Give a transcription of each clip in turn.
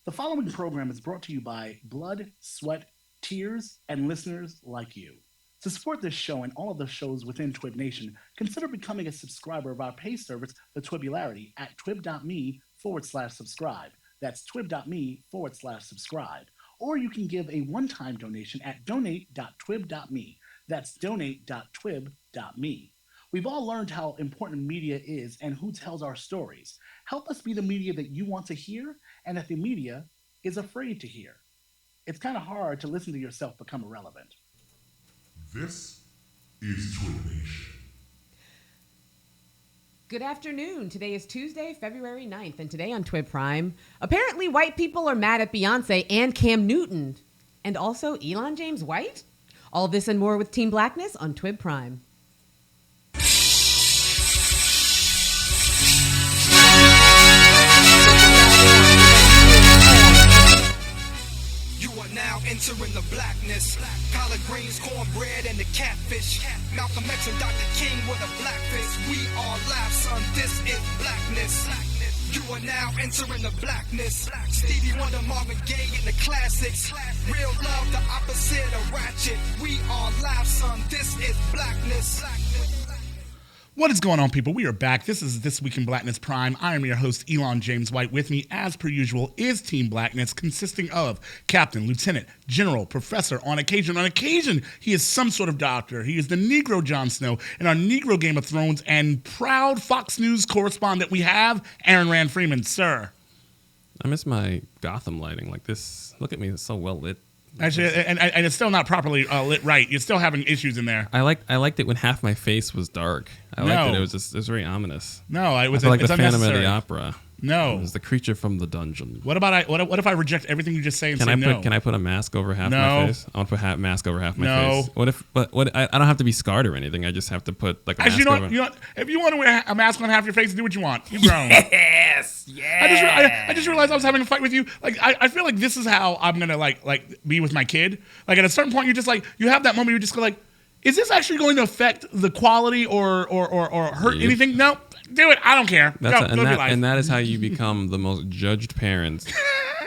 The following program is brought to you by Blood, Sweat, Tears, and listeners like you. To support this show and all of the shows within TWiB Nation, consider becoming a subscriber of our pay service, The TWiBularity, at twib.me/subscribe. That's twib.me/subscribe. Or you can give a one-time donation at donate.twib.me. That's donate.twib.me. We've all learned how important media is and who tells our stories. Help us be the media that you want to hear and that the media is afraid to hear. It's kind of hard to listen to yourself become irrelevant. This is TWiB Nation. Good afternoon. Today is Tuesday, February 9th, and today on TWiB Prime, apparently white people are mad at Beyonce and Cam Newton, and also Elon James White. All this and more with Team Blackness on TWiB Prime. Now entering the blackness. Collard greens, cornbread, and the catfish. Malcolm X and Dr. King with a black fist. We all laugh, son. This is blackness. You are now entering the blackness. Stevie Wonder, Marvin Gaye, and the classics. Real love, the opposite of ratchet. We all laugh, son. This is blackness. What is going on, people? We are back. This is This Week in Blackness Prime. I am your host, Elon James White. With me, as per usual, is Team Blackness, consisting of Captain, Lieutenant, General, Professor. On occasion, he is some sort of doctor. He is the Negro Jon Snow in our Negro Game of Thrones and proud Fox News correspondent we have, Aaron Rand Freeman. Sir. I miss my Gotham lighting like this. Look at me, it's so well lit. Actually, and it's still not properly lit right. You're still having issues in there. I liked it when half my face was dark. I liked it. It was very ominous. No, it was like it's the Phantom of unnecessary. the Opera. No, it was the creature from the dungeon. What about what if I reject everything you just say and say no? Can I put a mask over half No. my face? I want to put a mask over half my No. face. What if? What? I don't have to be scarred or anything. I just have to put like a mask Actually, over. if you want to wear a mask on half your face, do what you want. You're grown. Yes. I just realized I was having a fight with you. Like I feel like this is how I'm gonna like be with my kid. Like at a certain point, you just like you have that moment. You just go like, is this actually going to affect the quality or hurt anything? No, do it. I don't care. Go live your life. And that is how you become the most judged parent.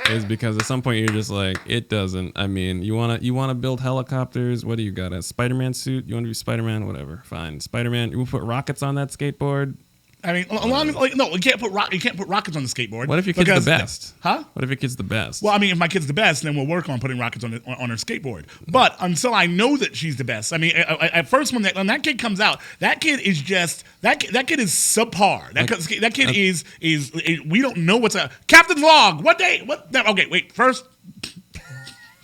Is because at some point you're just like, it doesn't. I mean, you wanna build helicopters. What do you got? A Spider-Man suit? You want to be Spider-Man? Whatever. Fine. Spider-Man. You will put rockets on that skateboard. I mean, as long as no, you can't put rockets on the skateboard. What if your kid's the best? Huh? What if your kid's the best? Well, I mean, if my kid's the best, then we'll work on putting rockets on her skateboard. But until I know that she's the best, I mean, at first when that kid comes out, that kid is just that kid is subpar. That kid is we don't know what's a Captain's log. What day? What? Okay, wait. First.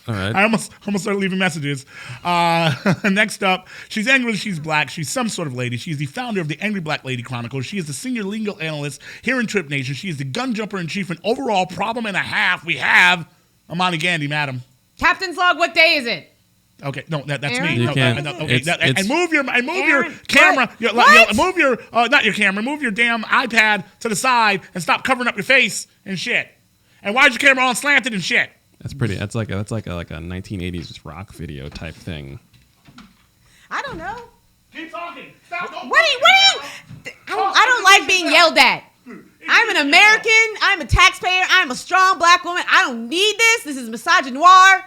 All right. I almost started leaving messages. Next up, she's angry. She's black. She's some sort of lady. She's the founder of the Angry Black Lady Chronicles. She is the senior legal analyst here in TWiB Nation. She is the gun jumper in chief and overall problem and a half. We have Amani Gandhi, madam. Captain's log, what day is it? Okay, no, that's Aaron? me. You No, can't. and move your Aaron, camera. what? Move your not your camera. Move your damn iPad to the side and stop covering up your face and shit. And why's your camera all slanted and shit? That's pretty. That's like a 1980s rock video type thing. I don't know. Keep talking. Stop. What do you? I don't like being yelled at. I'm an American. I'm a taxpayer. I'm a strong black woman. I don't need this. This is misogynoir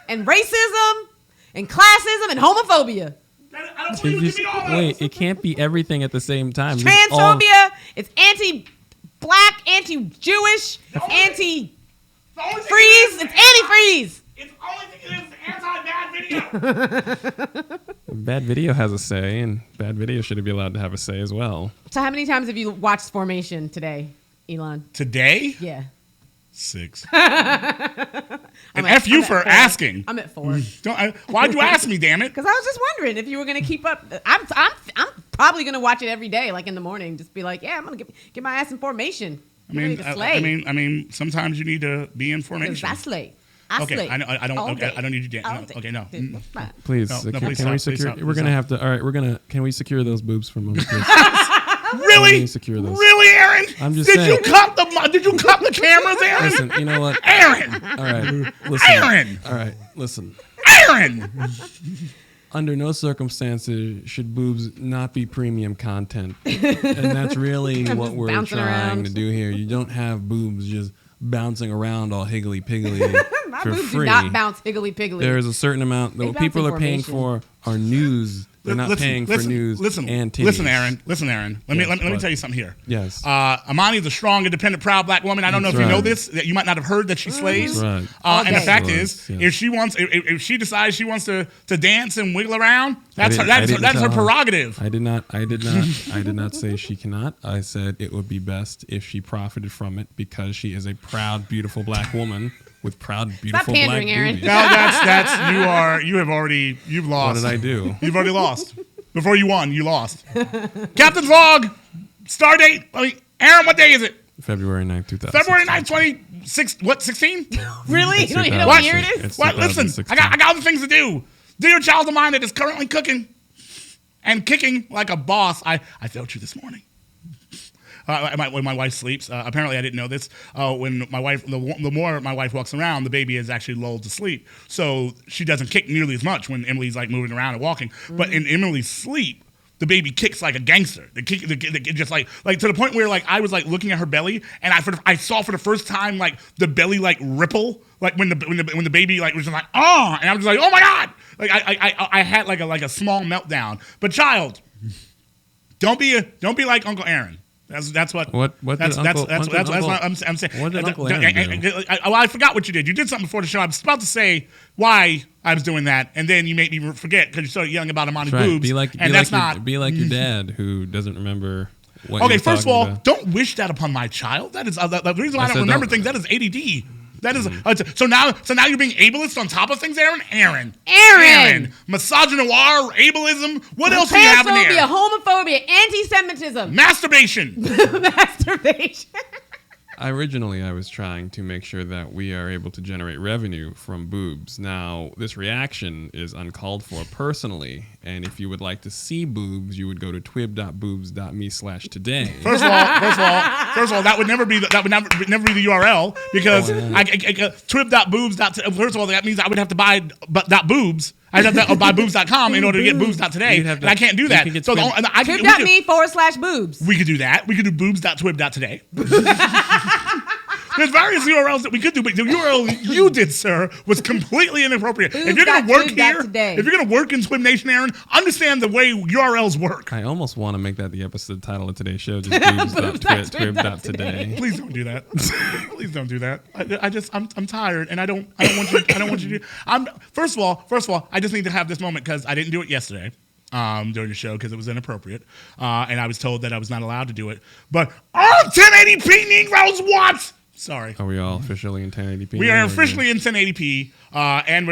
and racism and classism and homophobia. I don't believe you give me all those. Wait, it can't be everything at the same time. Transphobia. It's anti-black, anti-Jewish, anti-freeze. It's anti-freeze. It's the only thing is anti-bad video. Bad video has a say, and bad video should be allowed to have a say as well. So how many times have you watched Formation today, Elon? Today? Yeah. 6. And F you for asking. I'm at 4. Why'd you ask me, damn it? Because I was just wondering if you were going to keep up. I'm probably going to watch it every day, like in the morning. Just be like, yeah, I'm going to get my ass in Formation. I mean, sometimes you need to be in formation. I slay. Okay, I don't. All Okay, I don't need you. day. Okay, no. Please, No, please can we stop, please secure? stop, We're please gonna stop. have to. All right, Can we secure those boobs for a moment, please? Really? Secure those. Really, Aaron? I'm just Did saying. you cut the cameras, Aaron? Listen, you know what? Aaron! All right, listen. Aaron! All right, listen. Aaron! Under no circumstances should boobs not be premium content, and that's really what we're bouncing trying around. to do here. You don't have boobs just bouncing around all higgly piggly My for boobs free. do not bounce higgly piggly. There is a certain amount that They what bounce people in are paying formation. for are news. They're not paying for news and titties. Listen, Aaron. Let me tell you something here. Yes. Amani is a strong, independent, proud black woman. I don't know if you know right. this. That you might not have heard that she slays. That's right. And the Okay. fact Yes, is, yes. if she decides she wants to dance and wiggle around, that's I her didn't tell her. prerogative. I did not say she cannot. I said it would be best if she profited from it because she is a proud, beautiful black woman with proud, beautiful black pandering, Aaron. boobies. Now you've lost. What did I do? You've already lost. Before you won, you lost. Captain's log, star date. Aaron, what day is it? February 9th, 2016. February 9th, 16? Really? You don't even know What? what year it is? It's What? Listen, 2016. I got other things to do. Dear child of mine that is currently cooking and kicking like a boss. I failed you this morning. When my wife sleeps, apparently I didn't know this. When my wife, the more my wife walks around, the baby is actually lulled to sleep. So she doesn't kick nearly as much when Emily's like moving around and walking. But in Emily's sleep, the baby kicks like a gangster. The kid just like to the point where like I was like looking at her belly and I saw for the first time like the belly like ripple like when the baby like was just like and I was just like, oh my god, like I had like a small meltdown. But child, don't be like Uncle Aaron. That's what What did Uncle I'm saying. What did Uncle Aaron do? I forgot what you did. You did something before the show. I was about to say why I was doing that, and then you made me forget because you started yelling about Amani's That's right. boobs. Be like your dad who doesn't remember what Okay, he was first of all, talking about. don't wish that upon my child. That is the reason why I I don't said remember don't. things. That is ADD. That is so now you're being ableist on top of things, Aaron. Misogynoir, ableism. What else do you have in Transphobia, there? homophobia, anti-Semitism, Masturbation. masturbation. Originally, I was trying to make sure that we are able to generate revenue from boobs. Now, this reaction is uncalled for personally, and if you would like to see boobs, you would go to twib.boobs.me/today. First of all, that would never be the URL because twib.boobs. First of all, that means I would have to buy boobs. I'd have to buy boobs.com in order to get boobs.today, and I can't do that. So Twib.me/boobs. we could do that. We could do boobs.twib.today. There's various URLs that we could do, but the URL you did, sir, was completely inappropriate. If you're going to work here, if you're going to work in Twib Nation, Aaron, understand the way URLs work. I almost want to make that the episode title of today's show, just boobs.twib.today. Please don't do that. Please don't do that. I'm tired, and I don't want you to. First of all, I just need to have this moment because I didn't do it yesterday. During the show because it was inappropriate, and I was told that I was not allowed to do it. But 1080p Negroes, what? Sorry. Are we all officially in 1080p? We are officially in 1080p, and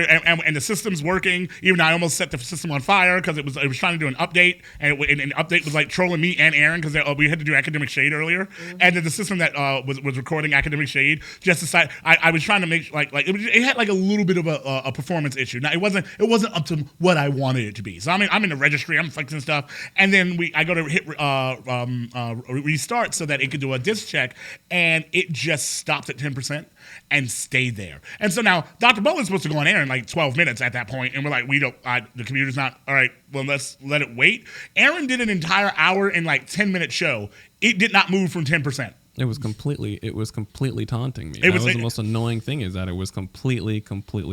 the system's working. Even though I almost set the system on fire because it was trying to do an update, and the update was like trolling me and Aaron because we had to do Academic Shade earlier, and then the system that was recording Academic Shade just decided I was trying to make it had like a little bit of a performance issue. Now it wasn't up to what I wanted it to be. So I'm in the registry, I'm fixing stuff, and then I go to hit restart so that it could do a disk check, and it just stopped at 10% and stayed there. And so now Dr. Bowen's supposed to go on air in like 12 minutes at that point, and we're like, the computer's not, all right, well, let's let it wait. Aaron did an entire hour and like 10-minute show. It did not move from 10%. It was completely taunting me. That was the most annoying thing is that it was completely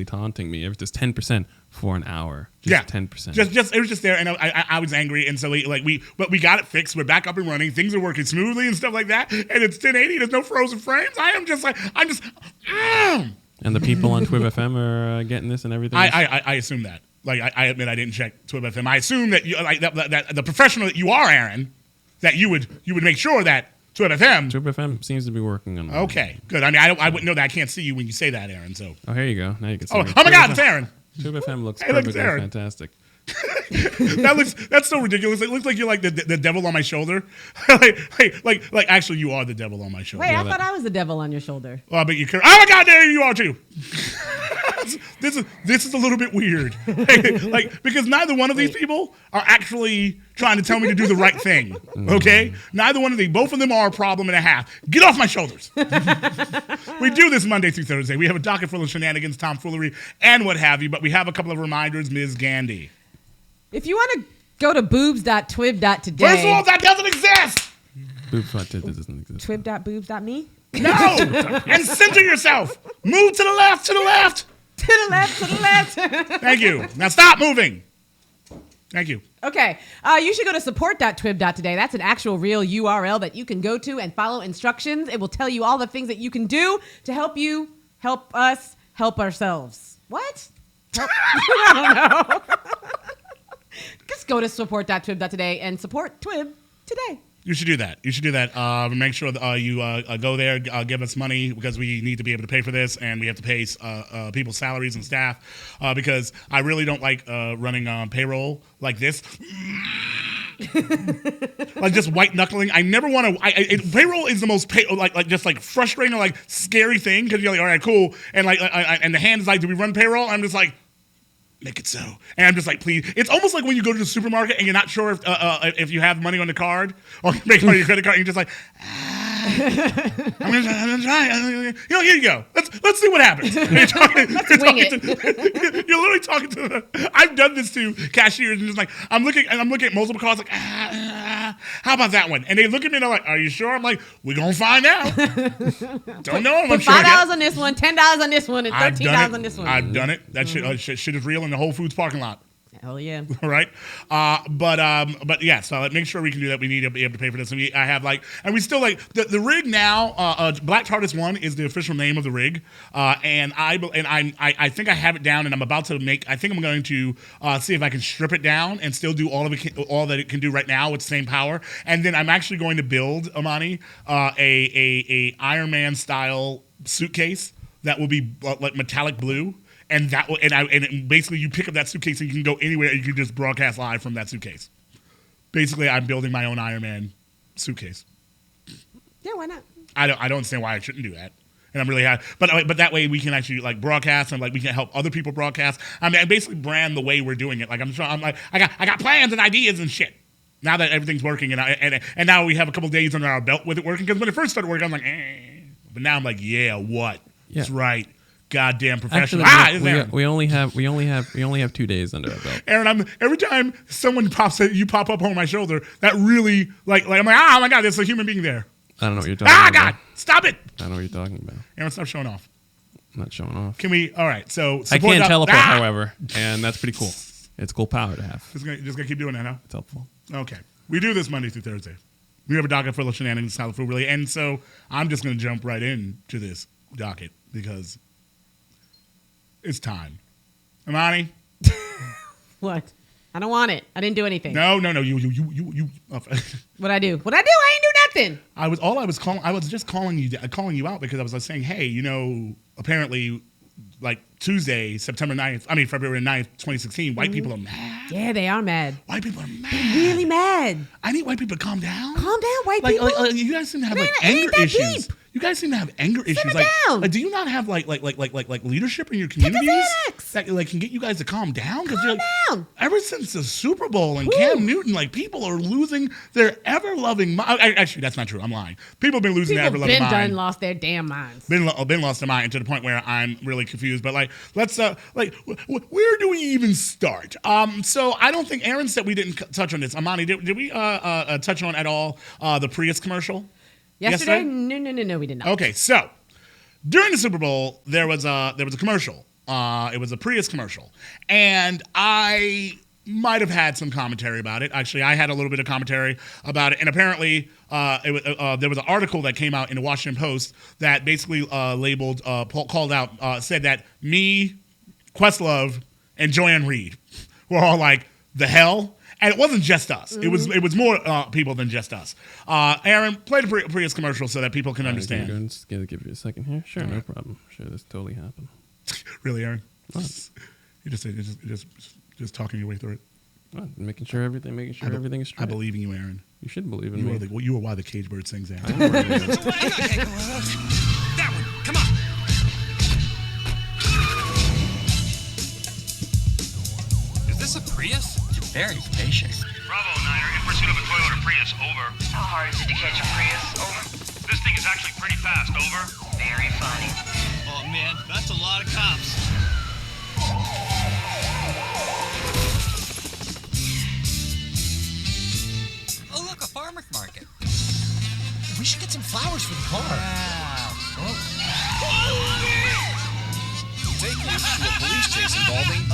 taunting me. It was just 10% for an hour. Just 10%. Just it was just there, and I was angry, and so we got it fixed. We're back up and running. Things are working smoothly and stuff like that. And it's 1080. There's no frozen frames. I'm just. And the people on TWiB FM are getting this and everything. I assume that. Like I admit I didn't check TWiB FM. I assume that you like that the professional that you are, Aaron, that you would make sure that. TWiB FM seems to be working on it. Okay, good. I mean, I wouldn't know that. I can't see you when you say that, Aaron. So. Oh, here you go. Now you can see. Oh my God, it's Aaron. TWiB FM looks perfectly fantastic. That's so ridiculous. It looks like you're like the devil on my shoulder. like actually you are the devil on my shoulder. Wait, I thought I was the devil on your shoulder. Oh, but you. Oh my God, there you are too. This is a little bit weird. Because neither one of these people are actually trying to tell me to do the right thing. Okay? Neither one of these. Both of them are a problem and a half. Get off my shoulders. We do this Monday through Thursday. We have a docket full of shenanigans, tomfoolery, and what have you, but we have a couple of reminders, Ms. Gandhi. If you want to go to boobs.twib.today. First of all, that doesn't exist. Boobs.twib doesn't exist. Twib.boobs.me? No! And center yourself. Move to the left, to the left. To the left, to the left. Thank you. Now stop moving. Thank you. Okay. You should go to support.twib.today. That's an actual real URL that you can go to and follow instructions. It will tell you all the things that you can do to help you, help us, help ourselves. What? I don't know. Just go to support.twib.today and support TWiB today. You should do that. You should do that. Make sure that you go there, give us money because we need to be able to pay for this, and we have to pay people's salaries and staff because I really don't like running payroll like this. Like just white knuckling. I never want to. Payroll is the most just frustrating or like scary thing because you're like, all right, cool, and and the hand is like, do we run payroll? I'm just like, make it so. And I'm just like, please. It's almost like when you go to the supermarket and you're not sure if you have money on the card or make on your credit card. And you're just like, I'm gonna try. Here you go. Let's see what happens. Let's wing it. You're literally talking to the. I've done this to cashiers and just like I'm looking at multiple cards like how about that one? And they look at me and they're like, are you sure? I'm like, we're gonna find out. Don't know. I'm sure. $5 on this one, $10 on this one, and $13 on this one. I've done it. That shit is real in the Whole Foods parking lot. Hell yeah. All right. But yeah, so make sure we can do that. We need to be able to pay for this. And we still like the rig now, Black TARDIS 1 is the official name of the rig. And I think I have it down and I'm about to I think I'm going to see if I can strip it down and still do all that it can do right now with the same power. And then I'm actually going to build, Amani, a Iron Man style suitcase that will be like metallic blue. And basically you pick up that suitcase and you can go anywhere and you can just broadcast live from that suitcase. Basically, I'm building my own Iron Man suitcase. Yeah, why not? I don't understand why I shouldn't do that. And I'm really happy. But that way we can actually like broadcast and like we can help other people broadcast. I mean, I basically brand the way we're doing it. Like I got plans and ideas and shit. Now that everything's working and now we have a couple days under our belt with it working. Because when it first started working, I'm like, But now I'm like, yeah, what? Yeah. That's right. Goddamn professional. Actually, we only have 2 days under our belt. Aaron, every time someone you pop up on my shoulder, that really like I'm like, oh my God, there's a human being there. I don't know what you're talking about. God, stop it. I don't know what you're talking about. Aaron, stop showing off. I'm not showing off. Can we? All right. So I can't teleport, however, and that's pretty cool. It's cool power to have. Just gonna keep doing that, huh? It's helpful. Okay. We do this Monday through Thursday. We have a docket full of shenanigans, salad food, really, and so I'm just gonna jump right into this docket because it's time. Amani? What? I don't want it. I didn't do anything. No. You. What'd I do? I ain't do nothing. I was just calling you out because I was saying, hey, apparently, like Tuesday, February 9th, 2016, white people are mad. Yeah, they are mad. White people are mad. They're really mad. I need white people to calm down. Calm down, white people. You guys seem to have anger issues. Deep. You guys seem to have anger issues. Simmer down. Do you not have like leadership in your communities that can get you guys to calm down? Calm down. Ever since the Superbowl and Cam Newton, people are losing their ever-loving mind. Actually, that's not true. I'm lying. People have been losing their ever-loving mind. Done lost their damn minds. Been lost their mind to the point where I'm really confused. But let's where do we even start? So I don't think Aaron said we didn't touch on this. Amani, did we touch on at all the Prius commercial? Yesterday? No, we did not. Okay, so during the Super Bowl, there was a commercial. It was a Prius commercial, and I might have had some commentary about it. Actually, I had a little bit of commentary about it, and apparently, there was an article that came out in the Washington Post that basically called out, said that me, Questlove, and Joanne Reed were all like, the hell? And it wasn't just us. Mm-hmm. It was more people than just us. Aaron, play the Prius commercial so that people can understand. I'm just going to give you a second here. Sure, no problem. Sure, this totally happened. Really, Aaron? What? You're just talking your way through it. What? Making sure everything is straight. I believe in you, Aaron. You should believe in me. You are why the cage bird sings, Aaron. That one, come on. Is this a Prius? Very spacious. Bravo, Niner. In pursuit of a Toyota Prius, over. How hard is it to catch a Prius? Over. This thing is actually pretty fast, over. Very funny. Oh, man, that's a lot of cops. Oh, look, a farmer's market. We should get some flowers for the car.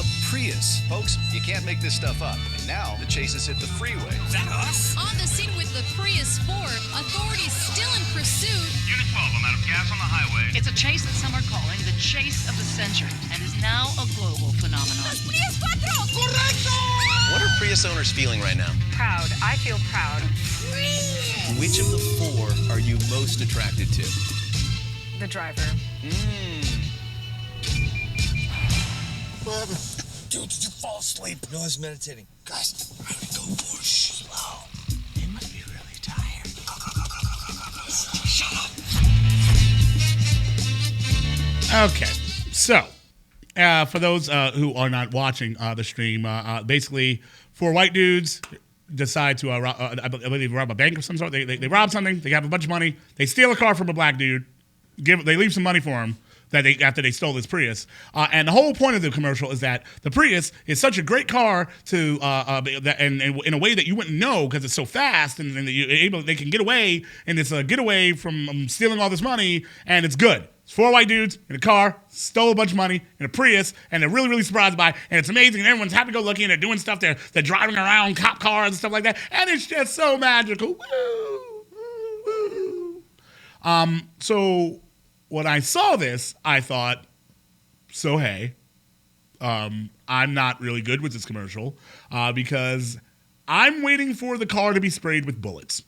a Prius. Folks, you can't make this stuff up. And now the chase has hit the freeway. Is that us? On the scene with the Prius Sport, authorities still in pursuit. Unit 12, I'm out of gas on the highway. It's a chase that some are calling the chase of the century and is now a global phenomenon. Prius 4! Correcto! What are Prius owners feeling right now? Proud. I feel proud. Which of the four are you most attracted to? The driver. Dude, did you fall asleep? No, I was meditating. Guys, I would go for slow. They might be really tired. Go. Shut up. Okay, so for those who are not watching the stream, basically, four white dudes decide to I believe rob a bank of some sort. They rob something. They have a bunch of money. They steal a car from a black dude. They leave some money for him after they stole this Prius. And the whole point of the commercial is that the Prius is such a great car to and in a way that you wouldn't know because it's so fast and they can get away, and it's a getaway from stealing all this money, and it's good. It's four white dudes in a car, stole a bunch of money in a Prius, and they're really, really surprised by it, and it's amazing, and everyone's happy-go-lucky, and they're doing stuff, they're driving around cop cars and stuff like that, and it's just so magical. So when I saw this, I thought, so hey, I'm not really good with this commercial because I'm waiting for the car to be sprayed with bullets.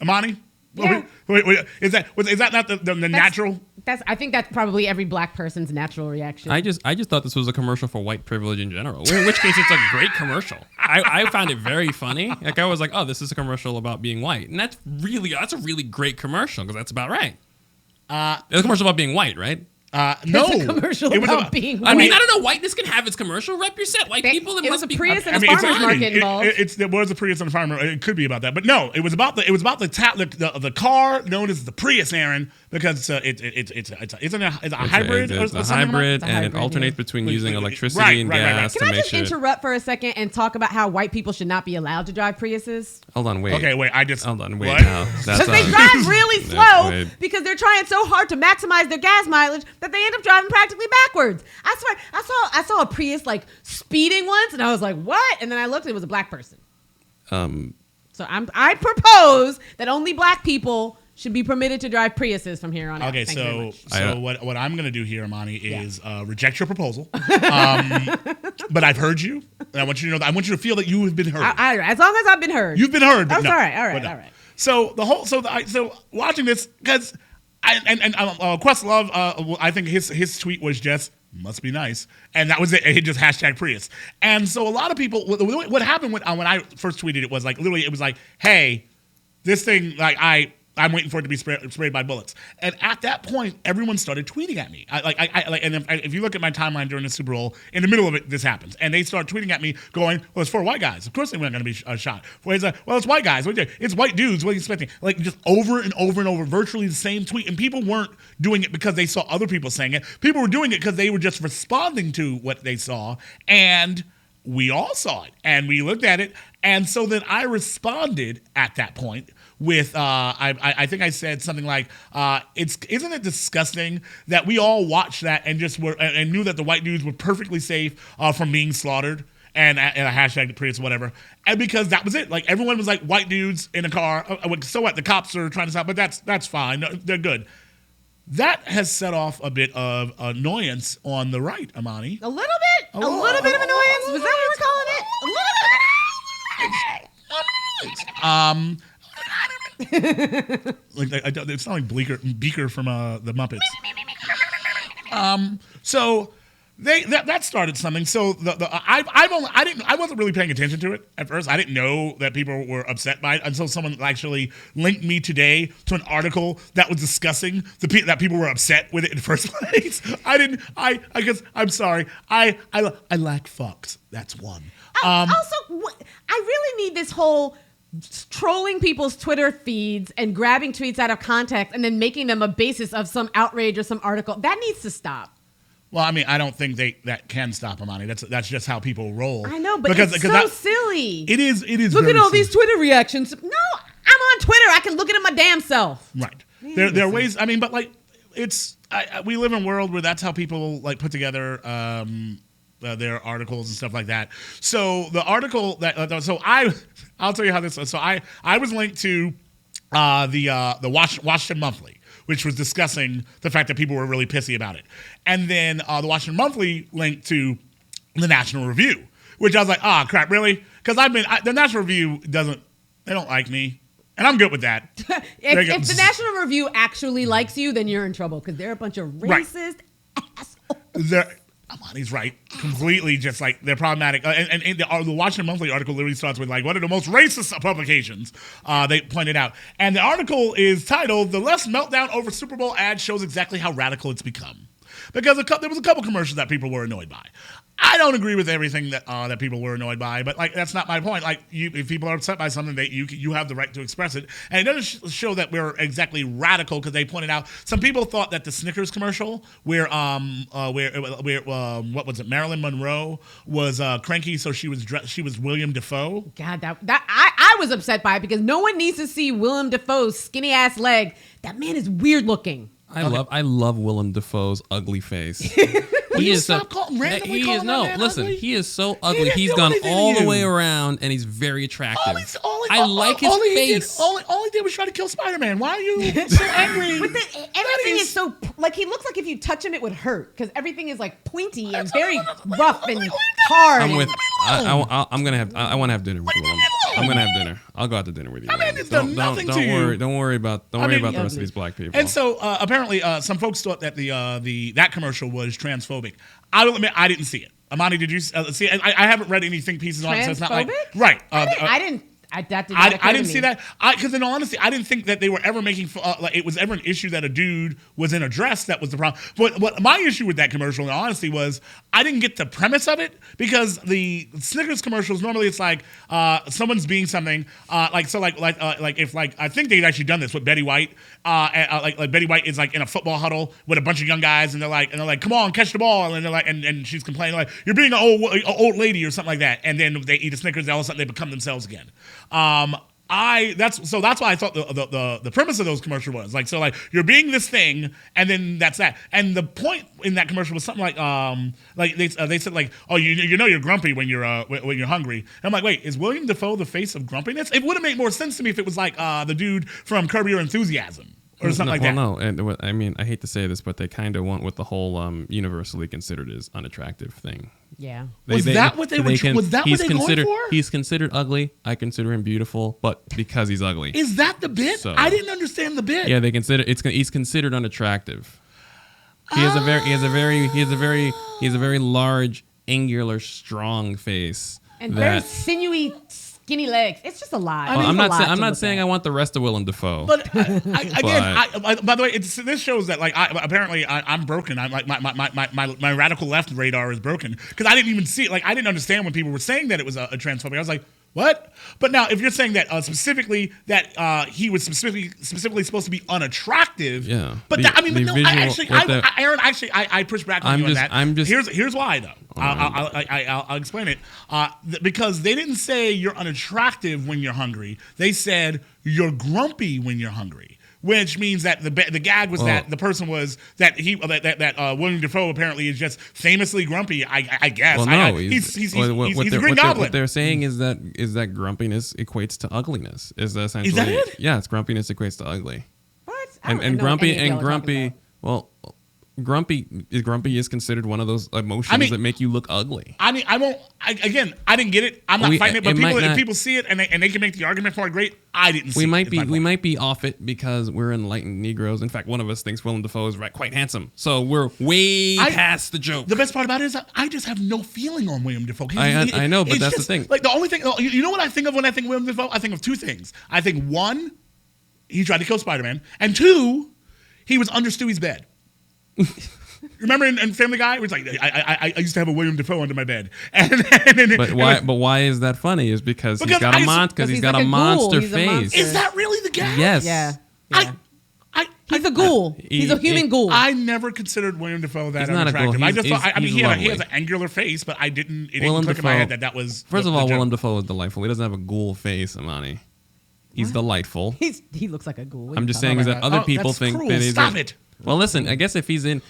Amani? Yeah. Wait, is that not the natural? I think that's probably every black person's natural reaction. I just thought this was a commercial for white privilege in general. In which case, it's a great commercial. I found it very funny. Like I was like, oh, this is a commercial about being white, and that's a really great commercial because that's about right. It's a commercial about being white, right? No, it's a commercial about being white. I mean, I don't know. Whiteness can have its commercial. Rep your set. White people. It was a Prius and a farmer's market involved. There was a Prius and a farmer. It could be about that, but no, it was about the car known as the Prius, Aaron, because it's a hybrid. It's a hybrid, and it alternates between using electricity and gas. Can I just interrupt for a second and talk about how white people should not be allowed to drive Priuses? Hold on, wait. Okay, wait. Hold on, wait. What? Now, because they drive really slow because they're trying so hard to maximize their gas mileage that they end up driving practically backwards. I swear, I saw a Prius like speeding once, and I was like, "What?" And then I looked, and it was a black person. So I propose that only black people should be permitted to drive Priuses from here on out. Okay, Thank so what I'm going to do here, Amani, is reject your proposal. But I've heard you, and I want you to know that I want you to feel that you have been heard. As long as I've been heard, you've been heard. But all right. So watching this because. Questlove, I think his tweet was just, must be nice. And that was it. He just hashtag Prius. And so a lot of people, what happened when I first tweeted it was like, literally, it was like, hey, this thing, like, I'm waiting for it to be sprayed by bullets. And at that point, everyone started tweeting at me. If you look at my timeline during the Super Bowl, in the middle of it, this happens. And they start tweeting at me going, well, it's four white guys. Of course they weren't going to be shot. Well, it's white guys. It's white dudes. What are you expecting? Like, just over and over and over, virtually the same tweet. And people weren't doing it because they saw other people saying it. People were doing it because they were just responding to what they saw. And we all saw it. And we looked at it. And so then I responded at that point with I think I said something like isn't it disgusting that we all watched that and just and knew that the white dudes were perfectly safe from being slaughtered and a hashtag Prius whatever, and because that was it, like everyone was like white dudes in a car. So what? The cops are trying to stop, but that's fine. No, they're good. That has set off a bit of annoyance on the right, Amani. A little bit of annoyance. Was that what we're calling it? A little bit. It's not like Beaker from the Muppets. So that started something. So I wasn't really paying attention to it at first. I didn't know that people were upset by it until someone actually linked me today to an article that was discussing that people were upset with it in the first place. I guess I'm sorry. I lack fucks. That's one. Also, I really need this whole trolling people's Twitter feeds and grabbing tweets out of context and then making them a basis of some outrage or some article. That needs to stop. Well, I mean, I don't think that can stop Amani. That's just how people roll. I know, but it's so silly. It is. Look at all these Twitter reactions. No, I'm on Twitter. I can look at it my damn self. Right. There are ways. I mean, but like, it's we live in a world where that's how people like put together their articles and stuff like that. So the article that I'll tell you how this. So I was linked to the Washington Monthly, which was discussing the fact that people were really pissy about it, and then the Washington Monthly linked to the National Review, which I was like, crap, really? Because the National Review they don't like me. And I'm good with that. if the National Review actually likes you, then you're in trouble because they're a bunch of racist assholes. He's right. Completely just like they're problematic. And the Washington Monthly article literally starts with like one of the most racist publications they pointed out. And the article is titled, "The Left's Meltdown Over Super Bowl Ad Shows Exactly How Radical It's Become." Because there was a couple commercials that people were annoyed by. I don't agree with everything that people were annoyed by, but like that's not my point. Like if people are upset by something, you have the right to express it, and it doesn't show that we're exactly radical because they pointed out some people thought that the Snickers commercial where what was it, Marilyn Monroe was cranky, so she was William Dafoe. God, I was upset by it because no one needs to see Willem Dafoe's skinny ass leg. That man is weird looking. I love Willem Dafoe's ugly face. He is so he is so ugly. He's gone all the way around, and he's very attractive. I like his face. All he did was try to kill Spider-Man. Why are you so angry? Everything is so like he looks like if you touch him, it would hurt because everything is like pointy and very rough and hard. I want to have dinner with Willem. I'm gonna have dinner. I'll go out to dinner with you. Don't worry about the rest of these black people. And so apparently, some folks thought that that commercial was transphobic. I will admit, I didn't see it. Amani, did you see it? I haven't read any think pieces on it, so it's not like right. I didn't. I didn't see that. Because in all honesty, I didn't think that they were ever making like it was ever an issue that a dude was in a dress that was the problem. But what my issue with that commercial, in all honesty, was I didn't get the premise of it because the Snickers commercials normally it's like someone's being something like if I think they'd actually done this with Betty White. Like Betty White is like in a football huddle with a bunch of young guys and they're like come on, catch the ball, and they're like and she's complaining like you're being an old lady or something like that, and then they eat a Snickers and all of a sudden they become themselves again. That's why I thought the premise of those commercials was like you're being this thing and then that's that, and the point in that commercial was something like they said like, oh, you know you're grumpy when you're hungry, and I'm like, wait, is William Dafoe the face of grumpiness? It would have made more sense to me if it was like the dude from Curb Your Enthusiasm or something like that. Well, no, and I mean, I hate to say this, but they kind of went with the whole universally considered as unattractive thing. Yeah. Was that what they were going for? He's considered ugly. I consider him beautiful, but because he's ugly. Is that the bit? So, I didn't understand the bit. Yeah, he's considered unattractive. He has a very large, angular, strong face and very sinewy, skinny legs. It's just a lot. Well, I'm not saying I want the rest of Willem Dafoe. But by the way, this shows that like I'm broken. I'm like my radical left radar is broken because I didn't even see it. Like I didn't understand when people were saying that it was a transphobic. I was like, what? But now, if you're saying that specifically that he was specifically supposed to be unattractive, yeah. But Aaron, I push back on you on that. Here's why though. I'll explain it. Because they didn't say you're unattractive when you're hungry. They said you're grumpy when you're hungry. Which means that the gag was that the person was that William Dafoe apparently is just famously grumpy. I guess. Well, no, he's a Green Goblin. What they're saying is that grumpiness equates to ugliness. Is essentially? Is that it? Yeah, it's grumpiness equates to ugly. What? And grumpy. Well, grumpy is considered one of those emotions that make you look ugly. I mean, I didn't get it. I'm not fighting it, but if people see it and they can make the argument for it, great. I didn't see it. We might be off it because we're enlightened Negroes. In fact, one of us thinks Willem Dafoe is quite handsome. So we're way past the joke. The best part about it is I just have no feeling on William Dafoe. I know, but that's the thing. Like the only thing, you know what I think of when I think William Dafoe? I think of two things. I think one, he tried to kill Spider-Man, and two, he was under Stewie's bed. Remember in Family Guy, it was like I used to have a William Dafoe under my bed. But why is that funny? Is because he's got a monster face. Is that really the gag? Yes. Yeah. He's a ghoul. He's a human ghoul. I never considered William Dafoe that unattractive. I just thought. He has an angular face, but it didn't click in my head that was. First of all, Willem Dafoe is delightful. He doesn't have a ghoul face, Amani. He's delightful. He looks like a ghoul. I'm just saying that other people think that he's. Stop it. Well, listen. I guess if he's in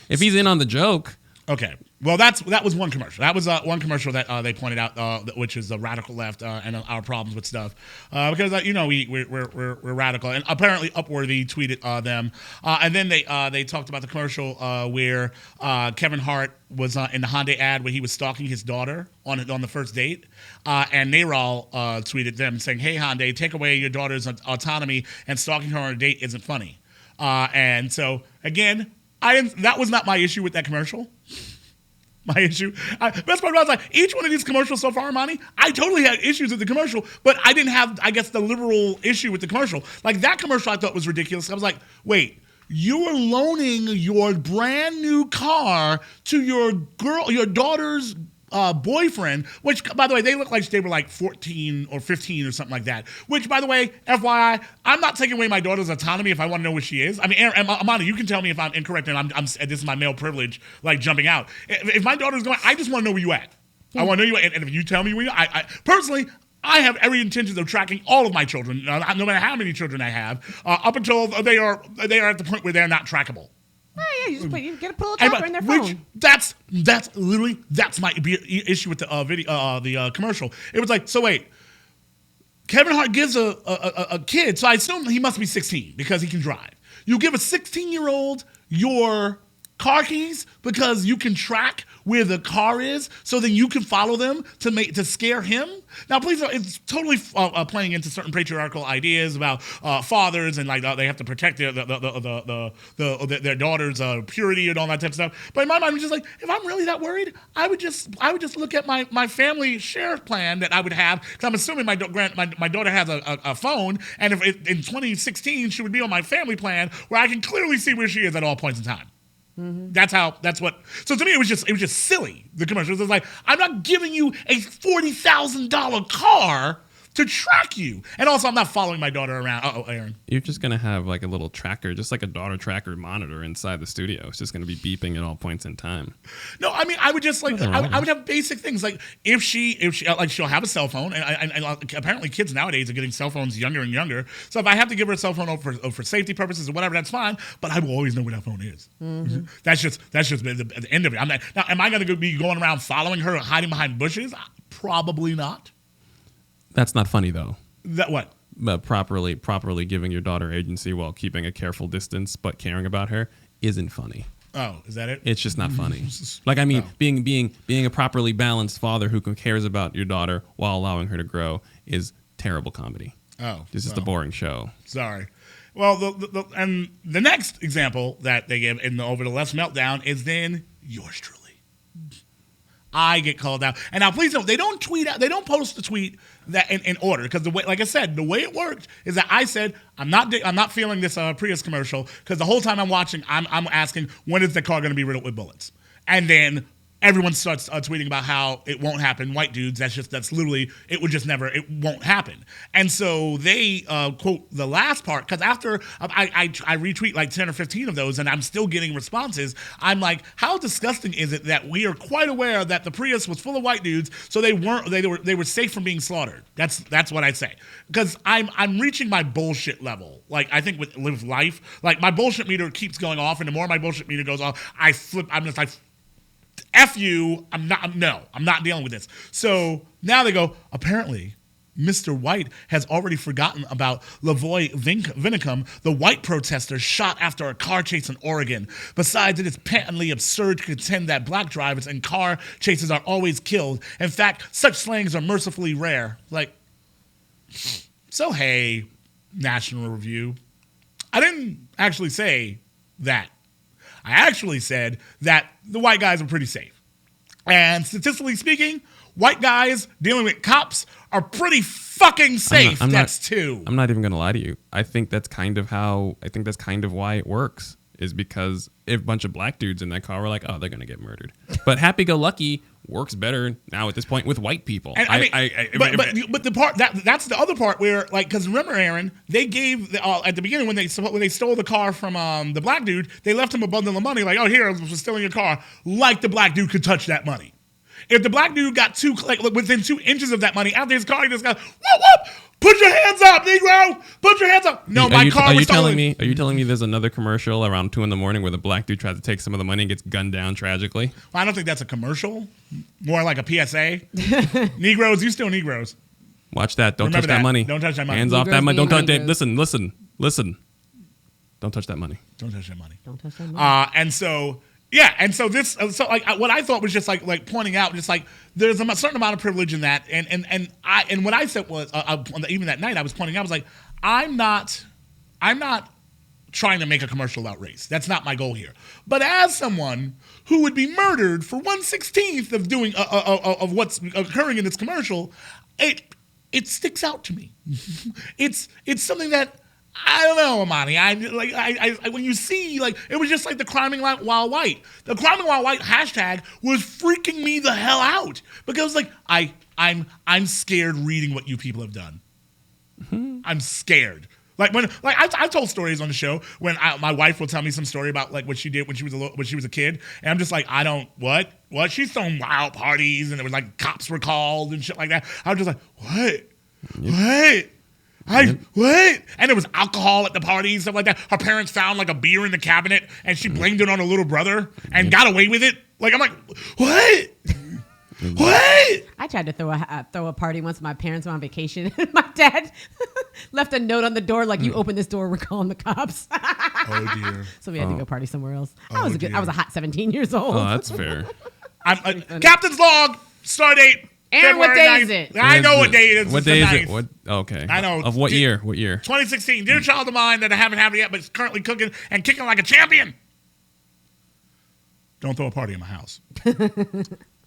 on the joke, Okay. Well, that was one commercial. That was one commercial that they pointed out, which is the radical left and our problems with stuff, because we're radical, and apparently Upworthy tweeted them, and then they talked about the commercial where Kevin Hart was in the Hyundai ad where he was stalking his daughter on the first date, and Nayral tweeted them saying, "Hey Hyundai, take away your daughter's autonomy, and stalking her on a date isn't funny," and so again. That was not my issue with that commercial. My issue. Best part was like each one of these commercials so far, Armani, I totally had issues with the commercial, but I didn't have, I guess, the liberal issue with the commercial. Like that commercial I thought was ridiculous. I was like, wait, you are loaning your brand new car to your daughter's boyfriend, which, by the way, they look like they were like 14 or 15 or something like that. Which, by the way, FYI, I'm not taking away my daughter's autonomy if I want to know where she is. I mean, Amanda, you can tell me if I'm incorrect and this is my male privilege, like jumping out. If my daughter's going, I just want to know where you at. I want to know you at. And if you tell me where you are, I personally, I have every intention of tracking all of my children, no matter how many children I have, up until they are at the point where they're not trackable. Oh, yeah, you get a little tracker in their phone. That's literally my issue with the commercial. It was like, so wait, Kevin Hart gives a kid, so I assume he must be 16 because he can drive. You give a 16-year-old your car keys because you can track where the car is, so then you can follow them to scare him. Now, please, it's totally playing into certain patriarchal ideas about fathers and like they have to protect their daughter's purity and all that type of stuff. But in my mind, I'm just like, if I'm really that worried, I would just look at my family share plan that I would have, because I'm assuming my daughter has a phone, and if in 2016 she would be on my family plan where I can clearly see where she is at all points in time. Mm-hmm. So to me, it was just silly. The commercials. It's like, I'm not giving you a $40,000 car to track you. And also, I'm not following my daughter around. Uh-oh, Aaron. You're just going to have like a little tracker, just like a daughter tracker monitor inside the studio. It's just going to be beeping at all points in time. No, I mean, I would just like, I would have basic things. Like if she like, she'll have a cell phone. And apparently kids nowadays are getting cell phones younger and younger. So if I have to give her a cell phone for safety purposes or whatever, that's fine. But I will always know where that phone is. Mm-hmm. That's just the end of it. Now, am I going to be going around following her, hiding behind bushes? Probably not. That's not funny, though. That what? Properly giving your daughter agency while keeping a careful distance but caring about her isn't funny. Oh, is that it? It's just not funny. Like, I mean, being a properly balanced father who cares about your daughter while allowing her to grow is terrible comedy. Oh. This is the boring show. Sorry. Well, the next example that they give in the Over the Left Meltdown is then yours truly. I get called out. And now, please don't. They don't tweet out. They don't post the tweet that in order, because the way, like I said, the way it worked is that I said I'm not feeling this Prius commercial, because the whole time I'm watching, I'm asking, when is the car going to be riddled with bullets? And then everyone starts tweeting about how it won't happen. White dudes, that's literally, it won't happen. And so they quote the last part, because after I retweet like 10 or 15 of those and I'm still getting responses, I'm like, how disgusting is it that we are quite aware that the Prius was full of white dudes, so they were safe from being slaughtered? That's what I say. Because I'm reaching my bullshit level. Like, I think with life, like my bullshit meter keeps going off, and the more my bullshit meter goes off, I'm just like, F you, I'm not dealing with this. So now they go, apparently, Mr. White has already forgotten about Lavoy Vinicum, the white protester shot after a car chase in Oregon. Besides, it is patently absurd to contend that black drivers and car chases are always killed. In fact, such slangs are mercifully rare. Like, so hey, National Review, I didn't actually say that. I actually said that the white guys are pretty safe. And statistically speaking, white guys dealing with cops are pretty fucking safe. I'm not even going to lie to you. I think that's kind of why it works, is because if a bunch of black dudes in that car were like, oh, they're going to get murdered. But happy-go-lucky works better now at this point with white people. But the part that's the other part where, like, because remember, Aaron, they gave at the beginning when they stole the car from the black dude, they left him a bundle of money, like, oh, here, I was stealing your car, like the black dude could touch that money. if the black dude got within 2 inches of that money after his car, he just got, whoop, whoop, put your hands up, Negro, put your hands up. No, my car was stolen. Are you telling me there's another commercial around 2 a.m. where the black dude tries to take some of the money and gets gunned down tragically? Well, I don't think that's a commercial. More like a PSA. Negroes, you still Negroes. Watch that. Don't touch that money. Don't touch that money. Hands off that money. Don't touch that. Listen. Don't touch that money. Don't touch that money. Don't touch that money. And so this, so like what I thought was just like pointing out, just like there's a certain amount of privilege in that, and what I said was even that night I was pointing out, I was like, I'm not trying to make a commercial about race. That's not my goal here. But as someone who would be murdered for 1/16 of doing of what's occurring in this commercial, it sticks out to me. It's something that I don't know, Amani. I when you see, like, it was just like the criming while white. The criming while white hashtag was freaking me the hell out because, like, I'm scared reading what you people have done. Mm-hmm. I'm scared. Like when, like I've told stories on the show when my wife will tell me some story about like what she did when she was a kid, and I'm just like, I don't what she's throwing wild parties and there was like cops were called and shit like that. I was just like, what? And there was alcohol at the party and stuff like that. Her parents found like a beer in the cabinet and she blamed it on her little brother and got away with it. Like I'm like, what? What? I tried to throw a party once. My parents were on vacation. My dad left a note on the door like, "You open this door, we're calling the cops." Oh dear. So we had to go party somewhere else. I was a hot 17 years old. Oh, that's fair. Captain's log. Start date. Aaron, what day is it? I know what day it is. What day is it? What? Okay. I know. Of what year? What year? 2016. Dear child of mine that I haven't had it yet, but it's currently cooking and kicking like a champion. Don't throw a party in my house.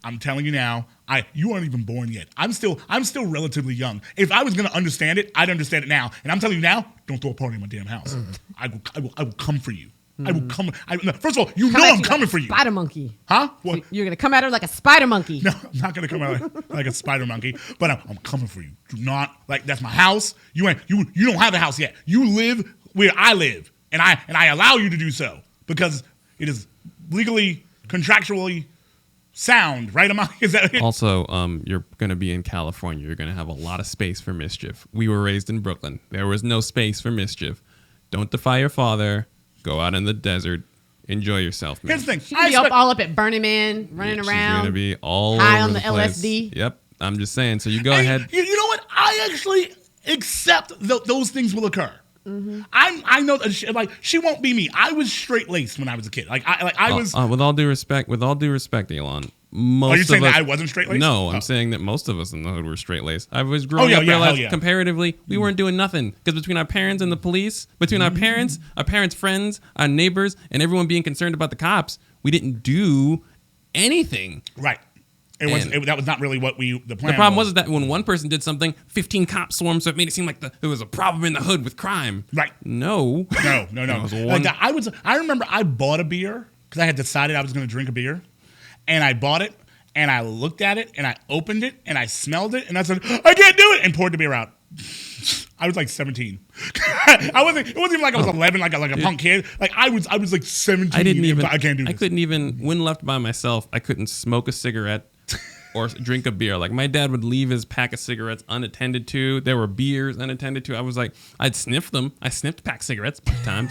I'm telling you now, you aren't even born yet. I'm still relatively young. If I was gonna understand it, I'd understand it now. And I'm telling you now, don't throw a party in my damn house. I will come for you. I will come. First of all, I'm coming for you. Spider monkey. Huh? What? So you're gonna come at her like a spider monkey. No, I'm not gonna come out like a spider monkey. But I'm coming for you. Do not that's my house. You don't have a house yet. You live where I live, and I allow you to do so because it is legally, contractually sound, right? Is that it? Also, you're going to be in California. You're going to have a lot of space for mischief. We were raised in Brooklyn. There was no space for mischief. Don't defy your father. Go out in the desert. Enjoy yourself, man. Here's the thing. She's going to be all up at Burning Man, running around. She's going to be all high over on the place. LSD. Yep. I'm just saying. So you go ahead. You know what? I actually accept those things will occur. Mm-hmm. I know that like she won't be me. I was straight laced when I was a kid. I was. With all due respect, Elon. Are you saying that I wasn't straight laced? No, I'm saying that most of us in the hood were straight laced. I was growing up realized comparatively we weren't doing nothing because between our parents and the police, between our parents' friends, our neighbors, and everyone being concerned about the cops, we didn't do anything. Right. That was not really what the plan. The problem was that when one person did something, 15 cops swarmed, so it made it seem like there was a problem in the hood with crime. Right. No. I remember I bought a beer because I had decided I was going to drink a beer, and I bought it, and I looked at it, and I opened it, and I smelled it, and I said, I can't do it, and poured the beer out. I was like 17. It wasn't even like I was 11, like a punk kid. Like I was like 17. I can't do this. I couldn't even, when left by myself, I couldn't smoke a cigarette or drink a beer. Like my dad would leave his pack of cigarettes unattended to. There were beers unattended to. I was like, I'd sniff them. I sniffed pack cigarettes both times.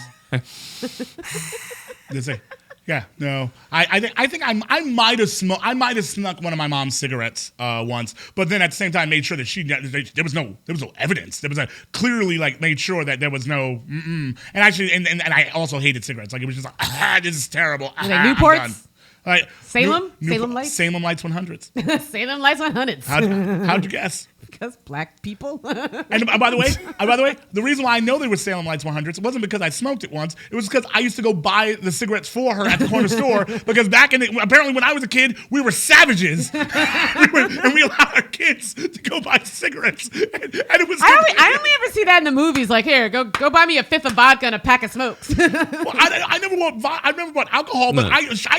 Yeah, no. I think I might have smoked. I might have snuck one of my mom's cigarettes once, but then at the same time made sure that there was no evidence. There was clearly like made sure that there was no. And actually, and I also hated cigarettes. Like it was just like this is terrible. Were they Newports? Like Salem Lights. Salem Lights 100s. Salem Lights 100s. How'd you guess? Because black people. And by the way, the reason why I know they were Salem Lights 100s wasn't because I smoked it once. It was because I used to go buy the cigarettes for her at the corner store. Because apparently when I was a kid, we were savages, and we allowed our kids to go buy cigarettes. And it was. I only ever see that in the movies. Like, here, go buy me a fifth of vodka and a pack of smokes. Well, I never bought alcohol, but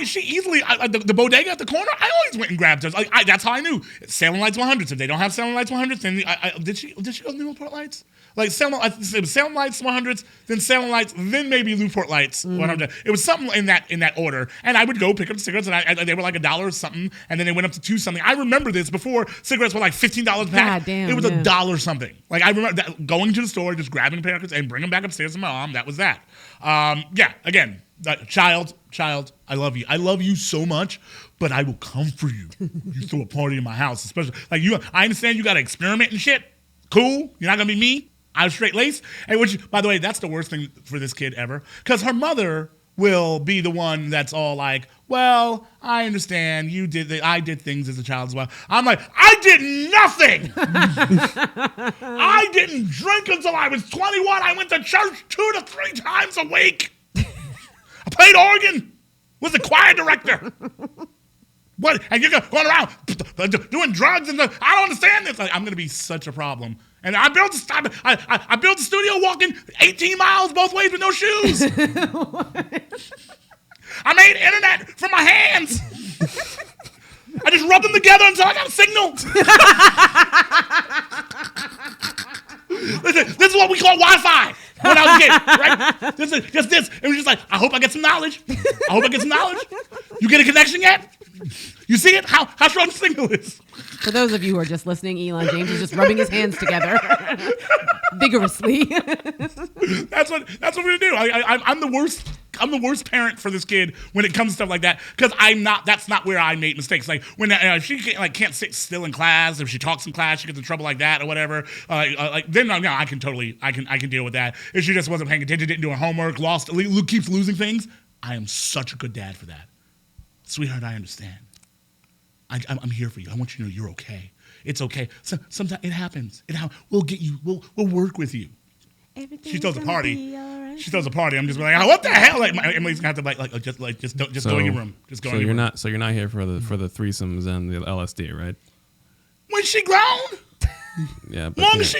she easily the bodega at the corner. I always went and grabbed those. That's how I knew Salem Lights 100s. If they don't have Salem Lights 100s. 100s, and did she go to Newport Lights? Like Salem Lights 100s, then Salem Lights, then maybe Newport Lights 100. It was something in that order. And I would go pick up cigarettes, and they were like $1 or something, and then they went up to $2 something. I remember this before cigarettes were like $15 a pack. God damn, it was $1 something. Like I remember going to the store, just grabbing a pair of cigarettes and bringing them back upstairs to my mom. That was that. Again, child, I love you. I love you so much, but I will come for you. You throw a party in my house, especially like you. I understand you got to experiment and shit. Cool. You're not gonna be me. I was straight laced. And which, by the way, that's the worst thing for this kid ever, because her mother will be the one that's all like, "Well, I understand you did. I did things as a child as well." I'm like, I did nothing. I didn't drink until I was 21. I went to church 2 to 3 times a week. I played organ. Was the choir director. What? And you're going around doing drugs and I don't understand this. Like, I'm going to be such a problem. And I built the studio walking 18 miles both ways with no shoes. I made internet from my hands. I just rubbed them together until I got a signal. Listen, this is what we call Wi-Fi when I was a kid, right? This is just this. It was just like, I hope I get some knowledge. You get a connection yet? You see it? How strong the signal is? For those of you who are just listening, Elon James is just rubbing his hands together vigorously. That's what we're gonna do. I'm the worst. I'm the worst parent for this kid when it comes to stuff like that, because that's not where I made mistakes. Like when she can't sit still in class. If she talks in class, she gets in trouble like that or whatever. Then I can deal with that. If she just wasn't paying attention, didn't do her homework, keeps losing things, I am such a good dad for that. Sweetheart, I understand. I'm here for you. I want you to know you're okay. It's okay. Sometimes it happens. We'll get you. We'll work with you. She throws a party. Right. She throws a party. I'm just like, what the hell? Like Emily's gonna have to just go in your room. Just go in your room. So you're not here for the threesomes and the LSD, right? When she grown. Yeah. Long as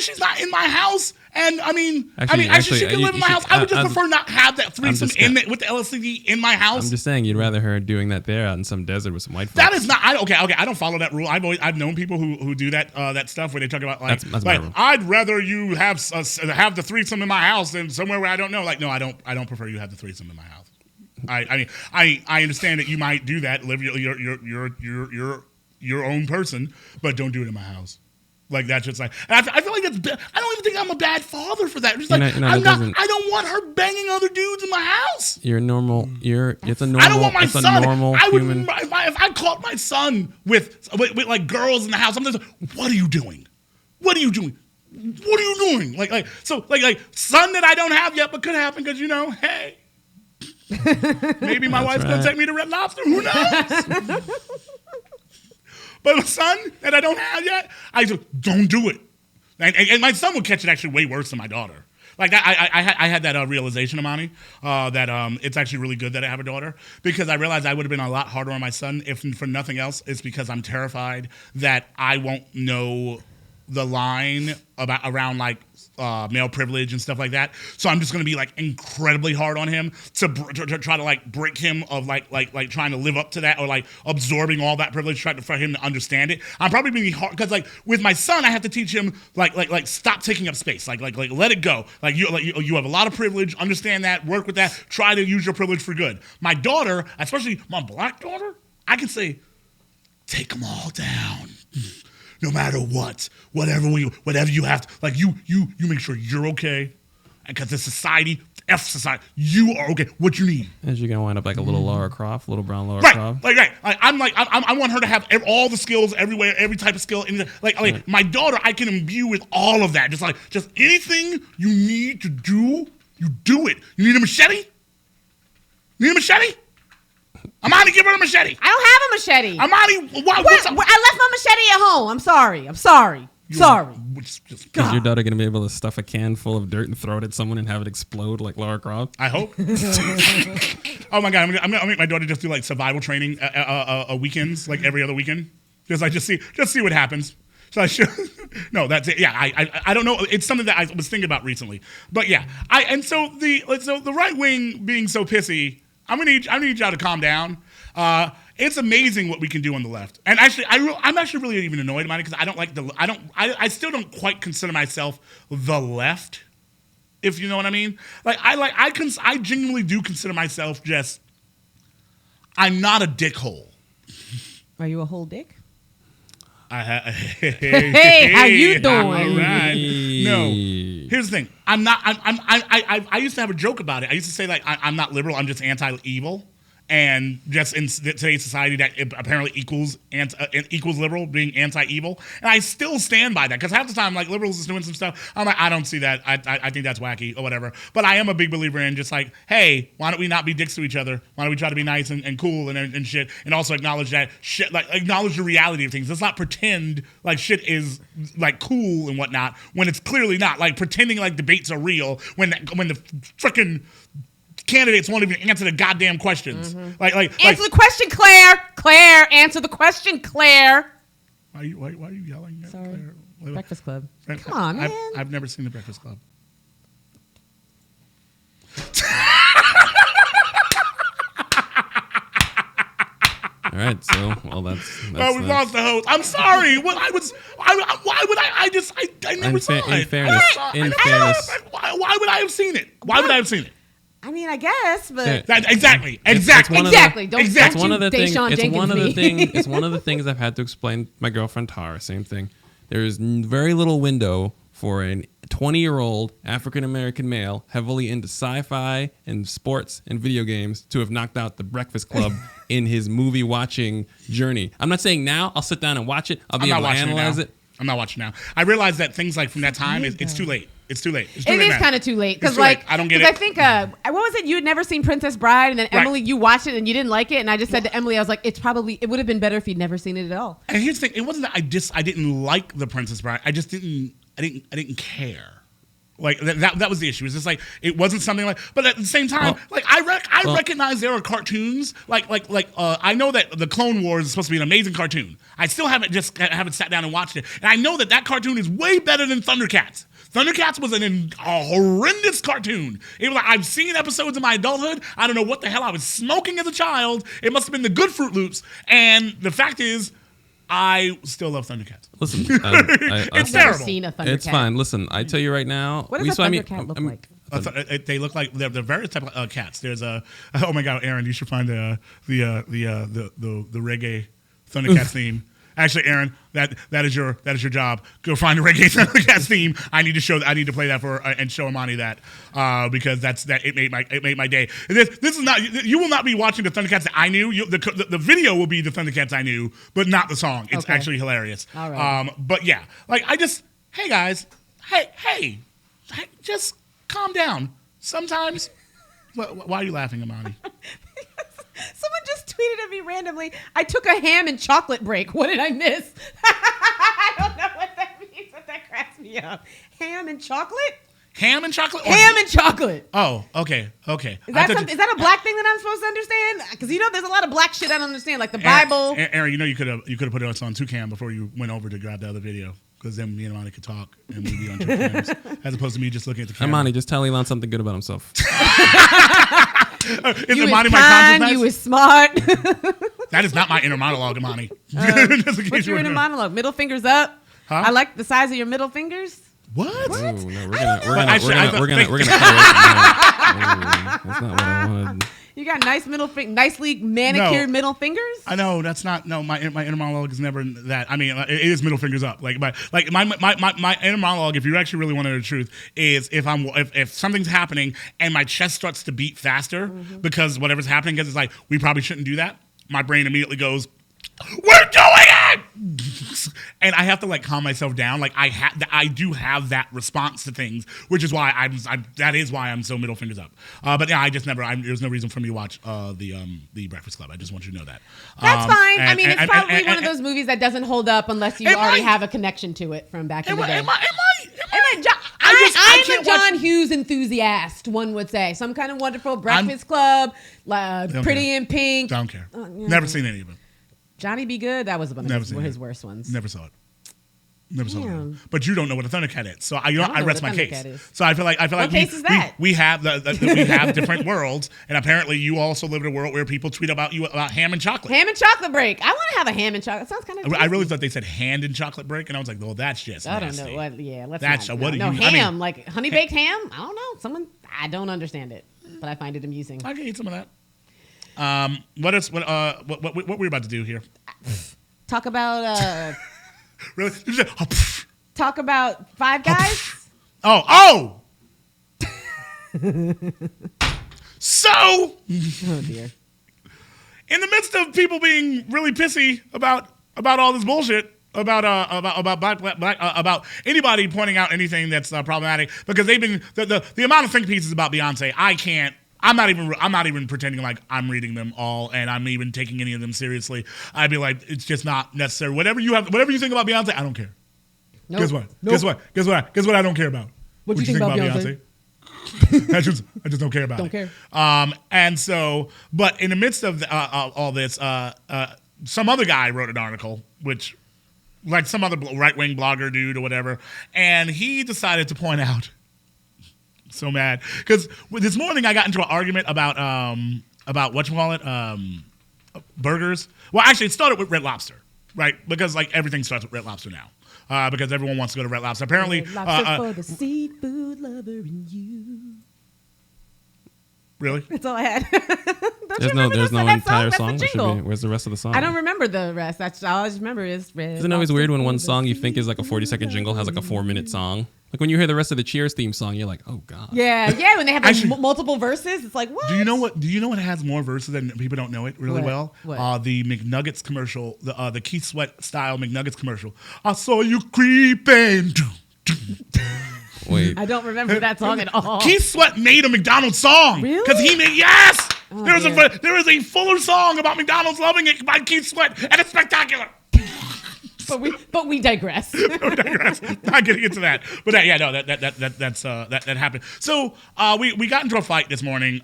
she's not in my house, and actually she can live in my house. I would just prefer not have that threesome with the LSD in my house. I'm just saying, you'd rather her doing that there out in some desert with some white folks. That is not. I don't follow that rule. I've known people who do that stuff where they talk about that's my rule. I'd rather you have the threesome in my house than somewhere where I don't know. Like, no, I don't prefer you have the threesome in my house. I understand that you might do that, live your own person, but don't do it in my house. Like, that's just like, I feel like I don't even think I'm a bad father for that. Just like, I don't want her banging other dudes in my house. You're normal. It's a normal. I don't want my son. Human. If I caught my son with like girls in the house, I'm just like, what are you doing? What are you doing? What are you doing? Like son that I don't have yet, but could happen because, hey, maybe my wife's gonna take me to Red Lobster. Who knows? But a son that I don't have yet, I just don't do it. And my son would catch it actually way worse than my daughter. Like I had that realization, Amani, that it's actually really good that I have a daughter, because I realized I would have been a lot harder on my son if for nothing else. It's because I'm terrified that I won't know the line around like male privilege and stuff like that. So I'm just going to be like incredibly hard on him to try to like break him of like trying to live up to that, or like absorbing all that privilege, trying for him to understand it. I'm probably being hard because like with my son, I have to teach him like stop taking up space, like let it go. Like you have a lot of privilege, understand that, work with that, try to use your privilege for good. My daughter, especially my black daughter, I can say, take them all down. No matter what, whatever you have to, like you make sure you're okay, and because the society, you are okay. What you need? Is she gonna wind up like a little Laura Croft, little brown Laura Croft? Right. I want her to have all the skills everywhere, every type of skill. Like my daughter, I can imbue with all of that. Just anything you need to do, you do it. You need a machete? Amani, give her a machete. I don't have a machete. Amani, why? I left my machete at home. I'm sorry. Sorry. Is your daughter going to be able to stuff a can full of dirt and throw it at someone and have it explode like Lara Croft? I hope. Oh my God, I'm gonna make my daughter just do like survival training weekends, like every other weekend. Just see what happens. So no, that's it. Yeah, I don't know. It's something that I was thinking about recently. But yeah, so the right wing being so pissy, I'm gonna need y'all to calm down. It's amazing what we can do on the left. And actually, I'm actually really even annoyed about it because I don't like I still don't quite consider myself the left, if you know what I mean. Like I genuinely do consider myself just, I'm not a dickhole. Are you a whole dick? Hey, how you doing? All right. No, here's the thing. I'm not. I used to have a joke about it. I used to say like I'm not liberal. I'm just anti-evil. And just in today's society, that it apparently equals liberal, being anti-evil. And I still stand by that because half the time, like liberals is doing some stuff, I'm like, I don't see that. I think that's wacky or whatever. But I am a big believer in just like, hey, why don't we not be dicks to each other? Why don't we try to be nice and cool and shit, and also acknowledge that shit, like acknowledge the reality of things. Let's not pretend like shit is like cool and whatnot when it's clearly not. Like pretending like debates are real when the freaking candidates won't even answer the goddamn questions. Like Answer the question, Claire. Claire, answer the question, Claire. Why are you yelling at Sorry. Claire? Breakfast Club. Come on, man. I've never seen the Breakfast Club. All right, so that's Oh, we lost the host. I'm sorry. Why would I never saw it. In fairness, Why would I have seen it? Why would I have seen it? I mean, I guess, but Exactly. Don't It's one of the things. Deshaun It's one of the Jenkins things. It's one of the things I've had to explain to my girlfriend Tara. Same thing. There is very little window for a 20-year-old African American male heavily into sci-fi and sports and video games to have knocked out the Breakfast Club in his movie watching journey. I'm not saying now I'll sit down and watch it. I'll be able to analyze it. I'm not watching now. I realize that things like from that time, it's too late. It's too late. it is kind of too late because I don't get it. I think what was it? You had never seen Princess Bride, and then Emily, you watched it and you didn't like it, and I just said to Emily, I was like, it would have been better if you'd never seen it at all. And here's the thing: it wasn't that I didn't like the Princess Bride. I just didn't care. Like that was the issue. It's just like it wasn't something like. But at the same time, I recognize there are cartoons. I know that the Clone Wars is supposed to be an amazing cartoon. I still haven't sat down and watched it, and I know that cartoon is way better than Thundercats. Thundercats was a horrendous cartoon. It was like, I've seen episodes in my adulthood. I don't know what the hell I was smoking as a child. It must have been the good Fruit Loops. And the fact is, I still love Thundercats. Listen, it's never terrible. seen a Thundercat. It's fine. Listen, I tell you right now. What does a Thundercat look like? They look like they're various type of cats. There's oh my god, Aaron, you should find the reggae Thundercats theme. Actually, Aaron, that is your job. Go find the reggae Thundercats theme. I need to play that for and show Imani that because it made my day. This is not, you will not be watching the Thundercats that I knew. The video will be the Thundercats I knew, but not the song. It's actually hilarious. All right. But yeah, like hey guys, hey, just calm down. Sometimes, why are you laughing, Imani? Someone just tweeted at me randomly, I took a ham and chocolate break. What did I miss? I don't know what that means, but that cracks me up. Ham and chocolate? Ham and chocolate? Ham and chocolate. Oh, okay. Is that a black thing that I'm supposed to understand? Because there's a lot of black shit I don't understand, like the Bible. Aaron, you could have put us on 2Cam before you went over to grab the other video. Because then me and Imani could talk and we'd be on 2 cams. As opposed to me just looking at the camera. Imani, just tell Elon something good about himself. Is you Imani was my kind, consciousness? you was smart. That is not my inner monologue, Imani. What's your inner monologue? Middle fingers up? Huh? I like the size of your middle fingers. What? Oh, no, we're gonna cut away from that. That's not what I wanted. You got nicely manicured middle fingers. I know that's not. No, my inner monologue is never that. I mean, it is middle fingers up. Like my inner monologue, if you actually really want to know the truth, is if something's happening and my chest starts to beat faster because whatever's happening, because it's like we probably shouldn't do that. My brain immediately goes, "We're doing it!" And I have to calm myself down. I do have that response to things, which is why that is why I'm so middle fingers up. But yeah, I just never. There's no reason for me to watch the Breakfast Club. I just want you to know that. That's fine. I mean, it's probably one of those movies that doesn't hold up unless you already have a connection to it from back in the day. I'm a John Hughes enthusiast, one would say. Some Kind of Wonderful, Breakfast Club, Pretty in Pink. Don't care. Never seen any of them. Johnny Be Good, that was one of his worst ones. Never saw it. Never saw Damn. it. But you don't know what a Thundercat is. So I know rest what a my case. Thundercat is. So I feel like case is that? we have we have different worlds, and apparently you also live in a world where people tweet about you about ham and chocolate. Ham and chocolate break. I want to have a ham and chocolate. Sounds kind of. I really thought they said hand and chocolate break, and I was like, well, that's just I nasty. don't know what. Yeah, let's That's not. what do no, you? ham, I mean, like honey baked ham. I don't know. I don't understand it, but I find it amusing. I can eat some of that. What were we about to do here? Talk about Really? talk about Five Guys. Oh. So, Oh dear. in the midst of people being really pissy about all this bullshit about anybody pointing out anything that's problematic, because they've been the amount of think pieces about Beyonce, I'm not even pretending like I'm reading them all and I'm even taking any of them seriously. I'd be like, it's just not necessary. Whatever you think about Beyonce, I don't care. Nope. Guess what? Nope. Guess what? I don't care about. What you think about Beyonce? I just don't care about Don't it. care. And so, but in the midst of all this, some other guy wrote an article, which, like some other right-wing blogger dude or whatever, and he decided to point out. So mad because this morning I got into an argument about burgers. Well, actually, it started with Red Lobster, right? Because like everything starts with Red Lobster now, because everyone wants to go to Red Lobster. Apparently, Red Lobster for the seafood lover in you. Really? That's all I had. There's no entire song. That's the jingle. Where's the rest of the song? I don't remember the rest. That's all I just remember is Red. Isn't it always weird when one song you think is like a 40-second jingle has like a 4-minute song? Like when you hear the rest of the Cheers theme song, you're like, oh god. Yeah. When they have like Actually, multiple verses, it's like what? Do you know what has more verses and people don't know it really well? What? The McNuggets commercial, the Keith Sweat style McNuggets commercial. I saw you creeping. Wait. I don't remember that song at all. Keith Sweat made a McDonald's song. Really? Because he made, yes! Oh, there is a fuller song about McDonald's loving it by Keith Sweat, and it's spectacular. But we digress. Not getting into that, but that happened. So we got into a fight this morning.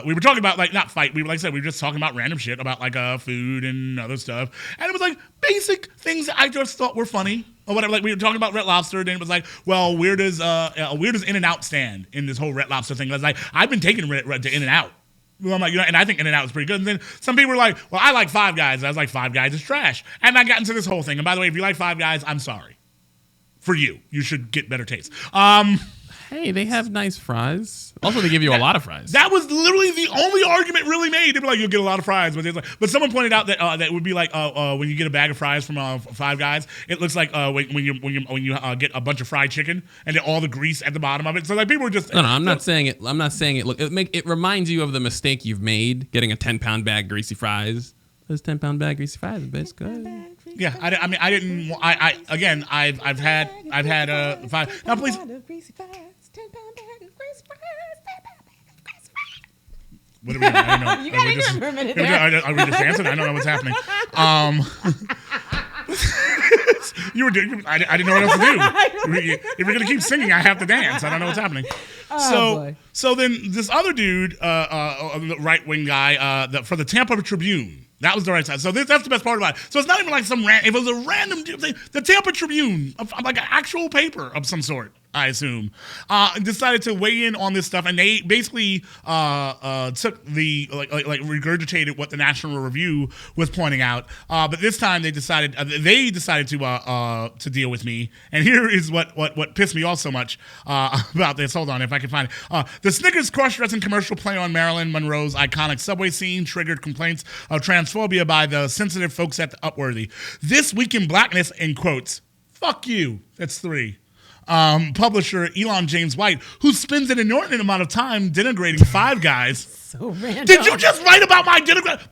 We were talking about not fight. We were just talking about random shit about food and other stuff, and it was like basic things that I just thought were funny or whatever. Like we were talking about Red Lobster, and it was like, well, where does In-N-Out stand in this whole Red Lobster thing? I was like, I've been taking Red to In-N-Out. Well, I'm like, and I think In-N-Out is pretty good. And then some people were like, well, I like Five Guys. And I was like, Five Guys is trash. And I got into this whole thing. And by the way, if you like Five Guys, I'm sorry. For you. You should get better taste. Hey, they have nice fries. Also, they give you a lot of fries. That was literally the only argument really made. They'd be like, you'll get a lot of fries. But someone pointed out that that would be like when you get a bag of fries from Five Guys, it looks like when you get a bunch of fried chicken and all the grease at the bottom of it. So like people were just No, I'm not saying it. I'm not saying it. Look, it reminds you of the mistake you've made getting a 10-pound bag greasy fries. Those 10-pound bag greasy fries, but it's good. Yeah, I didn't. I've had five. Now please. What are we doing? I don't know. You got ignorant for a minute there. Are we just dancing? I don't know what's happening. You were doing. I didn't know what else to do. If you're gonna keep singing, I have to dance. I don't know what's happening. So then this other dude, the right wing guy, for the Tampa Tribune. That was the right side. So that's the best part about it. So it's not even like if it was a random thing. The Tampa Tribune, like an actual paper of some sort, I assume, decided to weigh in on this stuff, and they basically took the regurgitated what the National Review was pointing out. But this time they decided to deal with me. And here is what pissed me off so much about this. Hold on, if I can find it. The Snickers cross-dressing commercial play on Marilyn Monroe's iconic subway scene triggered complaints of transphobia by the sensitive folks at the Upworthy. This week in Blackness, in quotes, fuck you. That's 3. Publisher Elon James White, who spends an inordinate amount of time denigrating Five Guys. So random. Did you just write about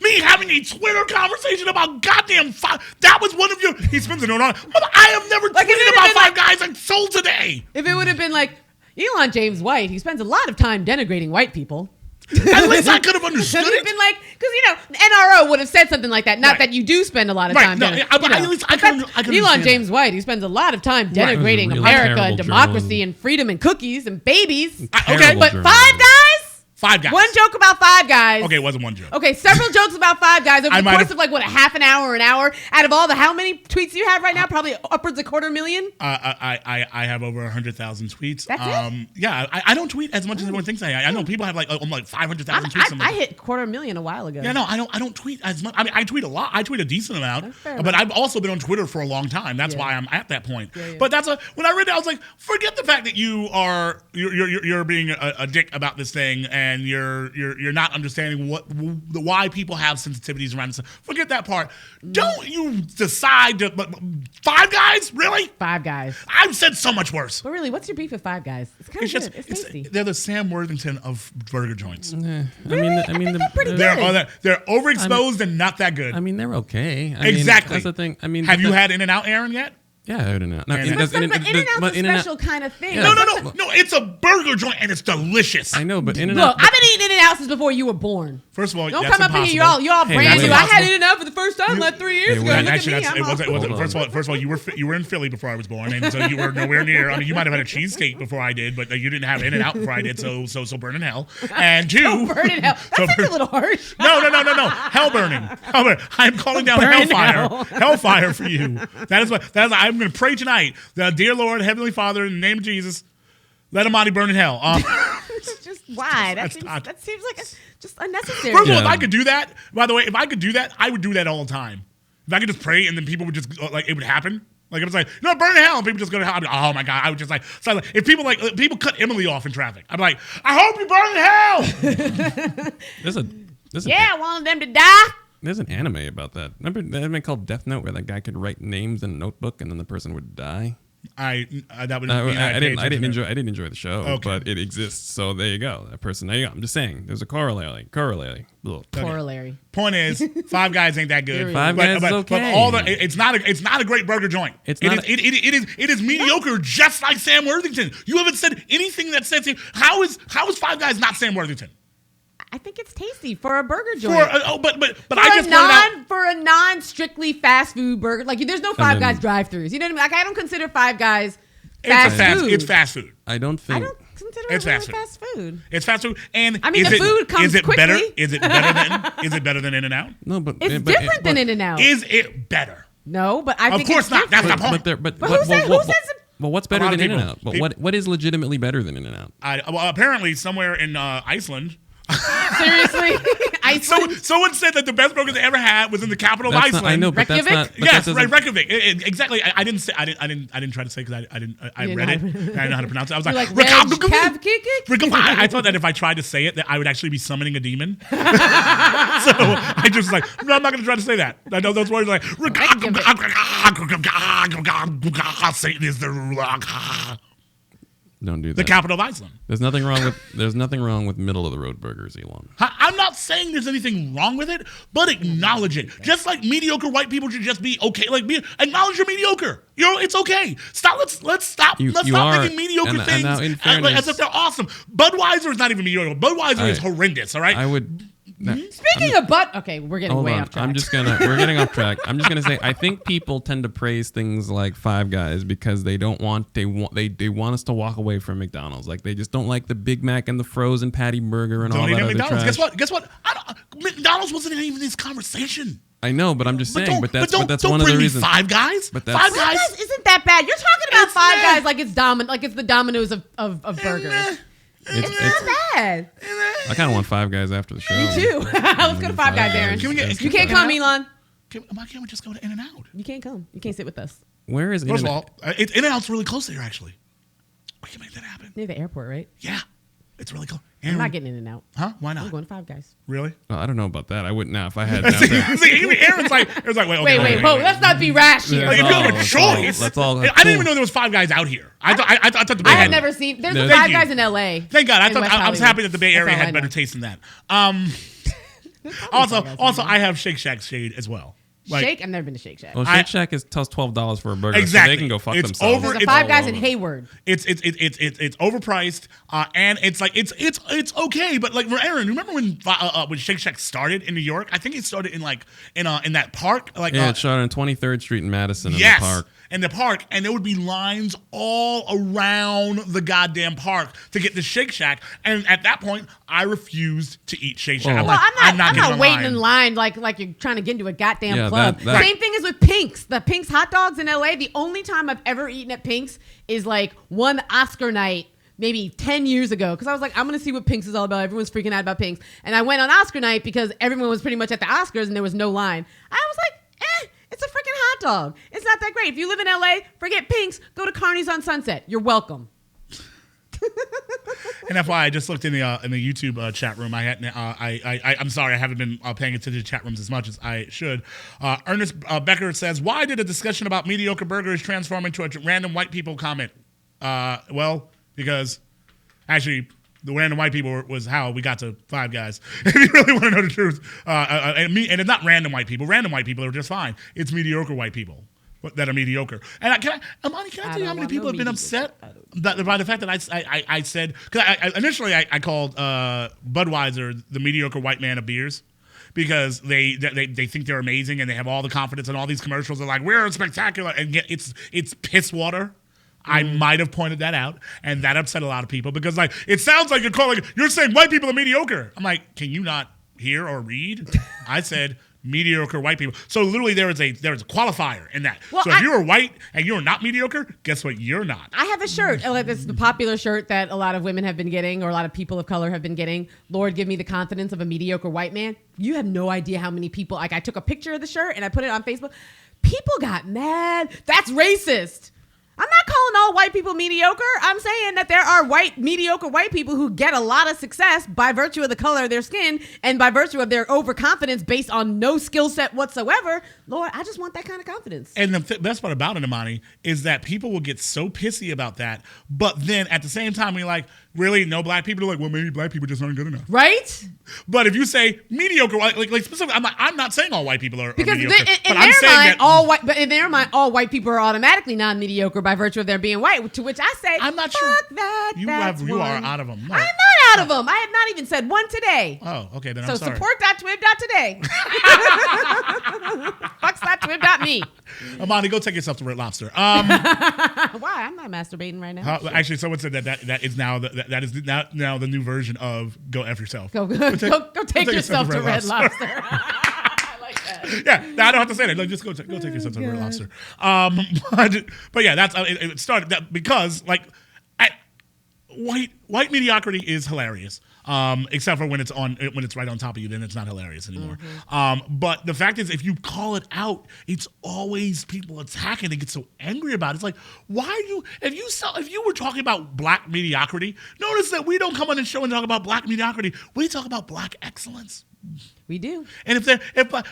me having a Twitter conversation about goddamn Five? That was one of your. He spends an inordinate. I have never tweeted about Five Guys until today. If it would have been like Elon James White, he spends a lot of time denigrating white people. At least I could have understood it. Been like, because NRO would have said something like that. Not that you do spend a lot of time. At least I can Elon James White, he spends a lot of time denigrating America and democracy and freedom and cookies and babies. Okay, but Five Guys. Five Guys. One joke about Five Guys. Okay, it wasn't one joke. Okay, several jokes about Five Guys over I the might course have- of like what, a half an hour or an hour. Out of all the how many tweets you have right now? Probably upwards of 250,000. I have over 100,000 tweets. That's it? Yeah, I don't tweet as much as everyone thinks I know people have like 500,000 tweets. I hit 250,000 a while ago. Yeah, no, I don't tweet as much. I mean, I tweet a lot. I tweet a decent amount, fair but enough. I've also been on Twitter for a long time. That's why I'm at that point. Yeah. But when I read it, I was like, forget the fact that you're being a dick about this thing and you're not understanding why people have sensitivities around this. Forget that part. Don't you decide to Five Guys? Really? Five Guys. I've said so much worse. But really, what's your beef with Five Guys? It's kind of good. It's tasty. They're the Sam Worthington of burger joints. I mean, they're pretty good. They're overexposed and not that good. I mean, they're okay. Exactly. That's the thing. I mean, have you had In-N-Out, Aaron, yet? Yeah, I don't know. No, And- But In-N-Out's a special kind of thing. Yeah. No, it's a burger joint and it's delicious. I know, but In-N-Out. Look, I've been eating In-N-Out since before you were born. First of all, Don't that's come up impossible. in here, you're all Hey, brand that's new. I had impossible. In-N-Out for the first time like 3 years ago. Look Actually, at me. it wasn't. Hold on. First of all, you were in Philly before I was born, and so you were nowhere near. I mean, you might have had a cheesesteak before I did, but you didn't have In-N-Out before I did. So burn in hell. And two, Burn in hell. That seems a little harsh. No. Hell burning. I'm calling down Burn hellfire. Hellfire for you. That is what. I'm going to pray tonight. Dear Lord, Heavenly Father, in the name of Jesus, let Amadi burn in hell. Just why? That seems like just unnecessary. First of all, if I could do that, by the way, if I could do that, I would do that all the time. If I could just pray and then people would just, it would happen. Like, it was like, burn in hell, and people just go to hell. I'd be, oh my God. I would just if people cut Emily off in traffic, I'd be like, I hope you burn in hell. There's I wanted them to die. There's an anime about that. Remember the anime called Death Note, where that guy could write names in a notebook and then the person would die? I didn't enjoy the show, Okay. but it exists. So there you go. That person. There you go. I'm just saying. There's a corollary. Corollary. Point is, Five Guys ain't that good. Five Guys is okay. But it's not a great burger joint. It is mediocre, just like Sam Worthington. You haven't said anything that says how is Five Guys not Sam Worthington? I think it's tasty for a burger joint. For a non-strictly fast food burger. Like, there's no Five Guys drive-thrus. You know what I mean? Like, I don't consider Five Guys fast food. It's fast food. I don't consider it really fast food. It's fast food. And I mean, the food comes quickly. Is it better than In-N-Out? No, but it's different than In-N-Out. Is it better? No, but I think of course not. That's the point. But who says it? Well, what's better than In-N-Out? But what is legitimately better than In-N-Out? Apparently, somewhere in Iceland. Seriously? Iceland? Someone said that the best burger they ever had was in the capital of Iceland. I know, but Reykjavik? that's not. Yes, right, Reykjavik. Exactly. I didn't try to say because I read it. I didn't know how to pronounce it. I was like I thought that if I tried to say it, that I would actually be summoning a demon. So I just like, no, I'm not going to try to say that. I know those words like Satan is the ruler. Don't do that. The capital of Iceland. There's nothing wrong with middle of the road burgers, Elon. I'm not saying there's anything wrong with it, but acknowledge it. Just like mediocre white people should just be okay. Like, acknowledge you're mediocre. It's okay. Stop. Let's stop. Let's stop making mediocre things now, in fairness, as if they're awesome. Budweiser is not even mediocre. Budweiser is horrendous. All right. I would. Speaking of okay, we're getting way off track. We're getting off track. I'm just gonna say, I think people tend to praise things like Five Guys because they want us to walk away from McDonald's. Like, they just don't like the Big Mac and the frozen patty burger and all that other McDonald's. trash. Guess what? McDonald's wasn't even in this conversation. I know, but I'm just saying. But that's one of the bring me reasons. Five Guys. But Five Guys isn't that bad. You're talking about Five Guys like it's the Domino's of burgers. It's not bad. I kind of want Five Guys after the show. Me too. Let's go to Five Guys, Aaron. You can't come, Elon. Why can't we just go to In-N-Out? You can't come. You can't sit with us. Where is First In-N-Out? of all, In-N-Out's really close there, actually. We can make that happen. Near the airport, right? Yeah. It's really close. I'm not getting In-N-Out. Huh? Why not? I'm going to Five Guys. Really? Oh, I don't know about that. I wouldn't now if I had. Aaron's like, wait, whoa, let's not be rash here. Like, if you have a choice. I didn't even know there was Five Guys out here. I thought the Bay I have never seen. There's a Five Guys in LA. Thank God. I was happy that the Bay Area had better taste than that. Also, I have Shake Shack shade as well. Like, Shake? I've never been to Shake Shack. Well, Shake Shack tells $12 for a burger, exactly. so they can go fuck it's themselves. Over, There's a Five Guys in Hayward. It's overpriced, and it's like it's okay. But like, Aaron, remember when Shake Shack started in New York? I think it started in that park. Like, it started on 23rd Street in Madison in the park. In the park, and there would be lines all around the goddamn park to get the Shake Shack. And at that point, I refused to eat Shake Shack. Well, I'm not waiting in line like you're trying to get into a goddamn club. Same thing as with Pink's. The Pink's hot dogs in LA. The only time I've ever eaten at Pink's is like one Oscar night, maybe 10 years ago, because I was like, I'm going to see what Pink's is all about. Everyone's freaking out about Pink's. And I went on Oscar night because everyone was pretty much at the Oscars and there was no line. I was like, it's a freaking hot dog. It's not that great. If you live in LA, forget Pink's. Go to Carney's on Sunset. You're welcome. And that's why I just looked in the YouTube chat room. I'm sorry, I haven't been paying attention to chat rooms as much as I should. Ernest Becker says, "Why did a discussion about mediocre burgers transform into a random white people comment?" Well, because actually, the random white people was how we got to Five Guys. If you really want to know the truth, and it's not random white people. Random white people are just fine. It's mediocre white people that are mediocre. And Amani, can I tell you how many people have been upset by the fact that I said, because initially I called Budweiser the mediocre white man of beers, because they think they're amazing and they have all the confidence and all these commercials are like, we're spectacular, and yet it's piss water. I might have pointed that out, and that upset a lot of people, because like it sounds like you're saying white people are mediocre. I'm like, can you not hear or read? I said mediocre white people. So literally there is a qualifier in that. Well, so if you're white and you're not mediocre, guess what? You're not. I have a shirt. Like, this is the popular shirt that a lot of women have been getting, or a lot of people of color have been getting. Lord, give me the confidence of a mediocre white man. You have no idea how many people, like I took a picture of the shirt and I put it on Facebook. People got mad. That's racist. I'm not calling all white people mediocre. I'm saying that there are mediocre white people who get a lot of success by virtue of the color of their skin and by virtue of their overconfidence based on no skill set whatsoever. Lord, I just want that kind of confidence. And the best part about it, Imani, is that people will get so pissy about that, but then at the same time, you're like, really, no black people? They're like, well, maybe black people just aren't good enough. Right? But if you say mediocre, like specifically, I'm not saying all white people are because mediocre. In their mind, all white people are automatically non-mediocre by virtue of their being white, to which I say, I'm not sure. That, you are out of them. No. I'm not out of them. I have not even said one today. Oh, okay, then I'm sorry. So support.TWiB.today. Fucks.TWiB.me. Amani, go take yourself to Red Lobster. Why? I'm not masturbating right now. Actually, someone said that is now that is now the new version of go F yourself. Go take yourself to Red Lobster. I like that. Yeah, I don't have to say that. Like, just go take yourself to Red Lobster. But yeah, that's it started that because like white mediocrity is hilarious. Except for when it's right on top of you, then it's not hilarious anymore. Mm-hmm. But the fact is, if you call it out, it's always people attacking. They get so angry about it. It's like, why are you? If you were talking about black mediocrity, notice that we don't come on the show and talk about black mediocrity. We talk about black excellence. We do. And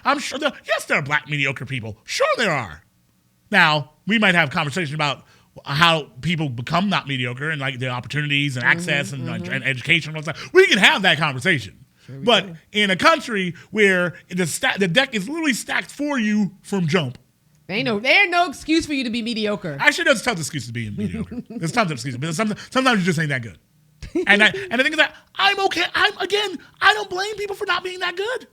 I'm sure there are black mediocre people. Sure, there are. Now we might have conversation about how people become not mediocre and like the opportunities and access and education and all that. We can have that conversation. Sure but can. In a country where the deck is literally stacked for you from jump. There ain't no excuse for you to be mediocre. Actually, there's tons of excuses to be mediocre. There's tons of excuses, but sometimes you just ain't that good. And the thing is that I'm okay. I don't blame people for not being that good.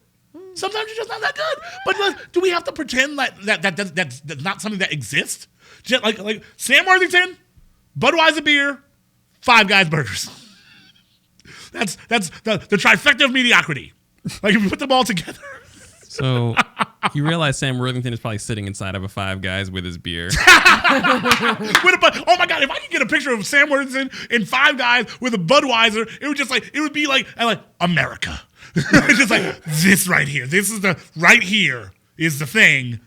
Sometimes you're just not that good. But do we have to pretend like that's not something that exists? Just like Sam Worthington, Budweiser beer, Five Guys burgers. That's the trifecta of mediocrity. Like if you put them all together. So you realize Sam Worthington is probably sitting inside of a Five Guys with his beer. Oh my God! If I could get a picture of Sam Worthington in Five Guys with a Budweiser, it would be like America. It's just like this right here. This is right here is the thing.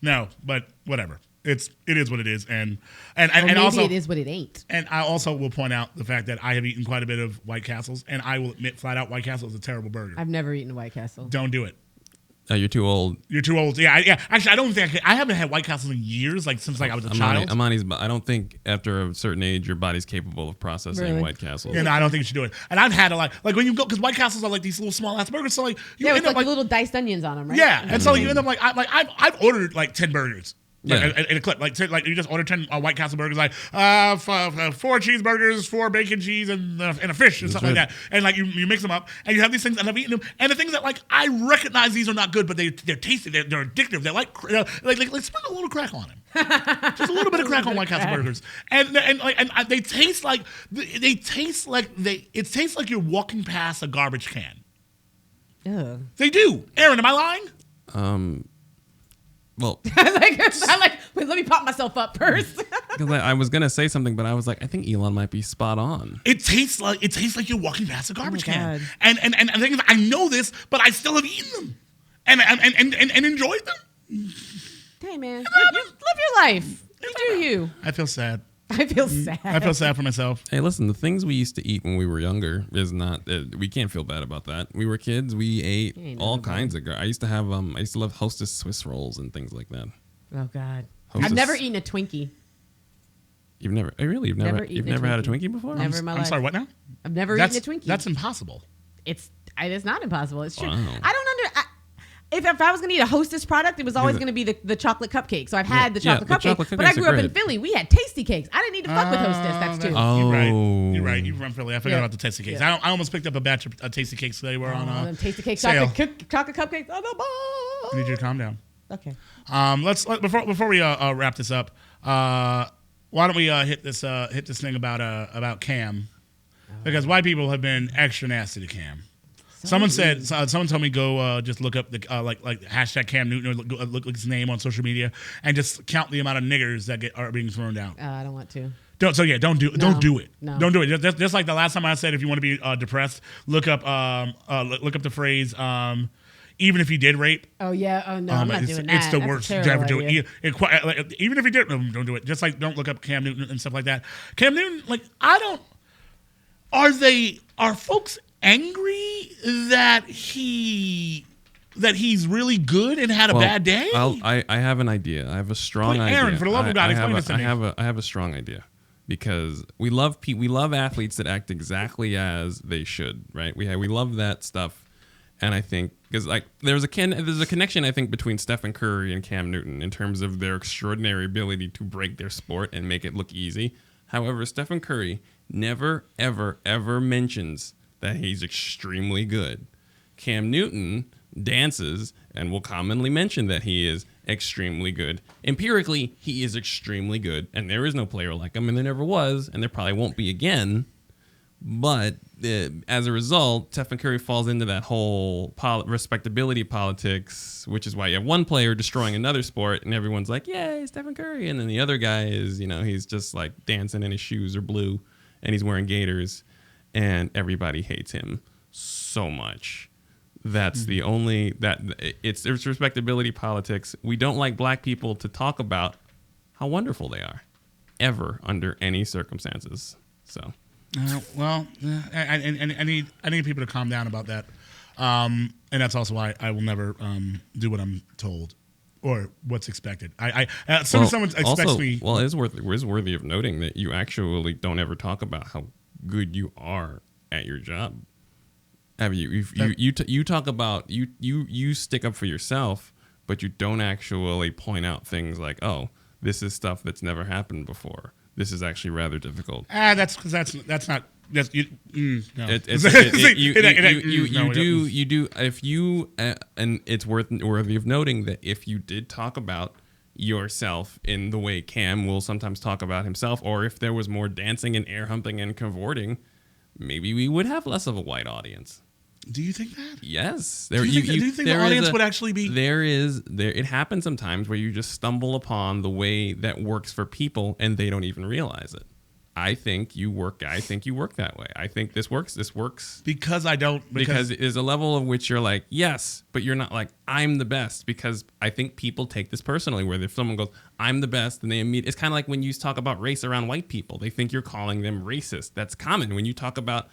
No, but whatever. It is what it is, and also it is what it ain't. And I also will point out the fact that I have eaten quite a bit of White Castles, and I will admit flat out White Castle is a terrible burger. I've never eaten a White Castle. Don't do it. You're too old. You're too old. Yeah. Actually, I don't think I haven't had White Castles in years. Like since I was a child. I don't think after a certain age your body's capable of processing White Castles. Yeah, no, I don't think you should do it. And I've had a lot. Like when you go, because White Castles are like these little small ass burgers. So like you end with up like little diced onions on them, right? Yeah, and so you end up like I've ordered like 10 burgers. Like in a clip, like you just order 10 White Castle burgers, like 4 cheeseburgers, 4 bacon cheese, and a fish and stuff like that. And like you mix them up, and you have these things, and I've eaten them. And the things that like I recognize these are not good, but they're tasty, they're addictive. They're like sprinkle a little crack on them, just a little bit of crack on White Castle burgers, and they taste like it tastes like you're walking past a garbage can. Ugh. They do. Aaron, am I lying? Well, wait, let me pop myself up first. Because I was gonna say something, but I was like, I think Elon might be spot on. It tastes like you're walking past a garbage can, and the thing is, I know this, but I still have eaten them, and enjoyed them. Hey man, live your life. You do you. I feel sad. I feel sad. I feel sad for myself. Hey, listen, the things we used to eat when we were younger is not. We can't feel bad about that. We were kids. We ate all kinds of. I used to have. I used to love Hostess Swiss rolls and things like that. Oh God, Hostess. I've never eaten a Twinkie. You've never had a Twinkie before? Never in my life. I'm sorry. What now? I've never eaten a Twinkie. That's impossible. It's not impossible. It's true. Wow. I don't if I was going to eat a Hostess product, it was always going to be the chocolate cupcake. So I've had the chocolate cupcake. But I grew up in Philly. We had Tasty Cakes. I didn't need to fuck with Hostess. That's true. You're right. You're from Philly. I forgot about the Tasty Cakes. I almost picked up a batch of Tasty Cakes. They were on them Tasty Cakes sale. chocolate cupcakes on the bar. I need you to calm down. Okay. Before we wrap this up, why don't we hit this thing about Cam, because white people have been extra nasty to Cam. Someone told me go just look up the like hashtag Cam Newton, or look his name on social media, and just count the amount of niggers that are being thrown down. I don't want to. Don't do it. Don't do it. No. Don't do it. Just like the last time I said, if you want to be depressed, look up the phrase. Even if you did rape. Oh yeah. Oh no, I'm not doing that. It's the worst to ever do it. Even if you did, don't do it. Just like don't look up Cam Newton and stuff like that. Cam Newton, like are folks angry that he's really good and had a bad day? I have an idea. I have a strong idea. Aaron, for the love of God, explain this to me. I have a strong idea, because we love athletes that act exactly as they should, right? We love that stuff, and I think because like there's a connection I think between Stephen Curry and Cam Newton in terms of their extraordinary ability to break their sport and make it look easy. However, Stephen Curry never ever ever mentions that he's extremely good. Cam Newton dances and will commonly mention that he is extremely good. Empirically, he is extremely good, and there is no player like him, and there never was, and there probably won't be again. But as a result, Stephen Curry falls into that whole respectability politics, which is why you have one player destroying another sport, and everyone's like, yay, Stephen Curry. And then the other guy is, he's just like dancing and his shoes are blue, and he's wearing gaiters. And everybody hates him so much. That's the only it's respectability politics. We don't like black people to talk about how wonderful they are, ever under any circumstances. So, I need people to calm down about that, and that's also why I will never do what I'm told or what's expected. Someone expects me. Well, it is worthy of noting that you actually don't ever talk about how good you are at your job. Have you? You talk about you stick up for yourself, but you don't actually point out things like, oh, this is stuff that's never happened before. This is actually rather difficult. That's because that's not. That's you. No. You do. If you and it's worthy of noting that if you did talk about yourself in the way Cam will sometimes talk about himself, or if there was more dancing and air humping and cavorting, maybe we would have less of a white audience. Do you think that? Yes. Do you think the audience would actually be? It happens sometimes where you just stumble upon the way that works for people and they don't even realize it. I think you work that way. I think this works. Because I don't. Because there's a level of which you're like, yes, but you're not like, I'm the best. Because I think people take this personally, where if someone goes, I'm the best, then it's kind of like when you talk about race around white people. They think you're calling them racist. That's common. When you talk about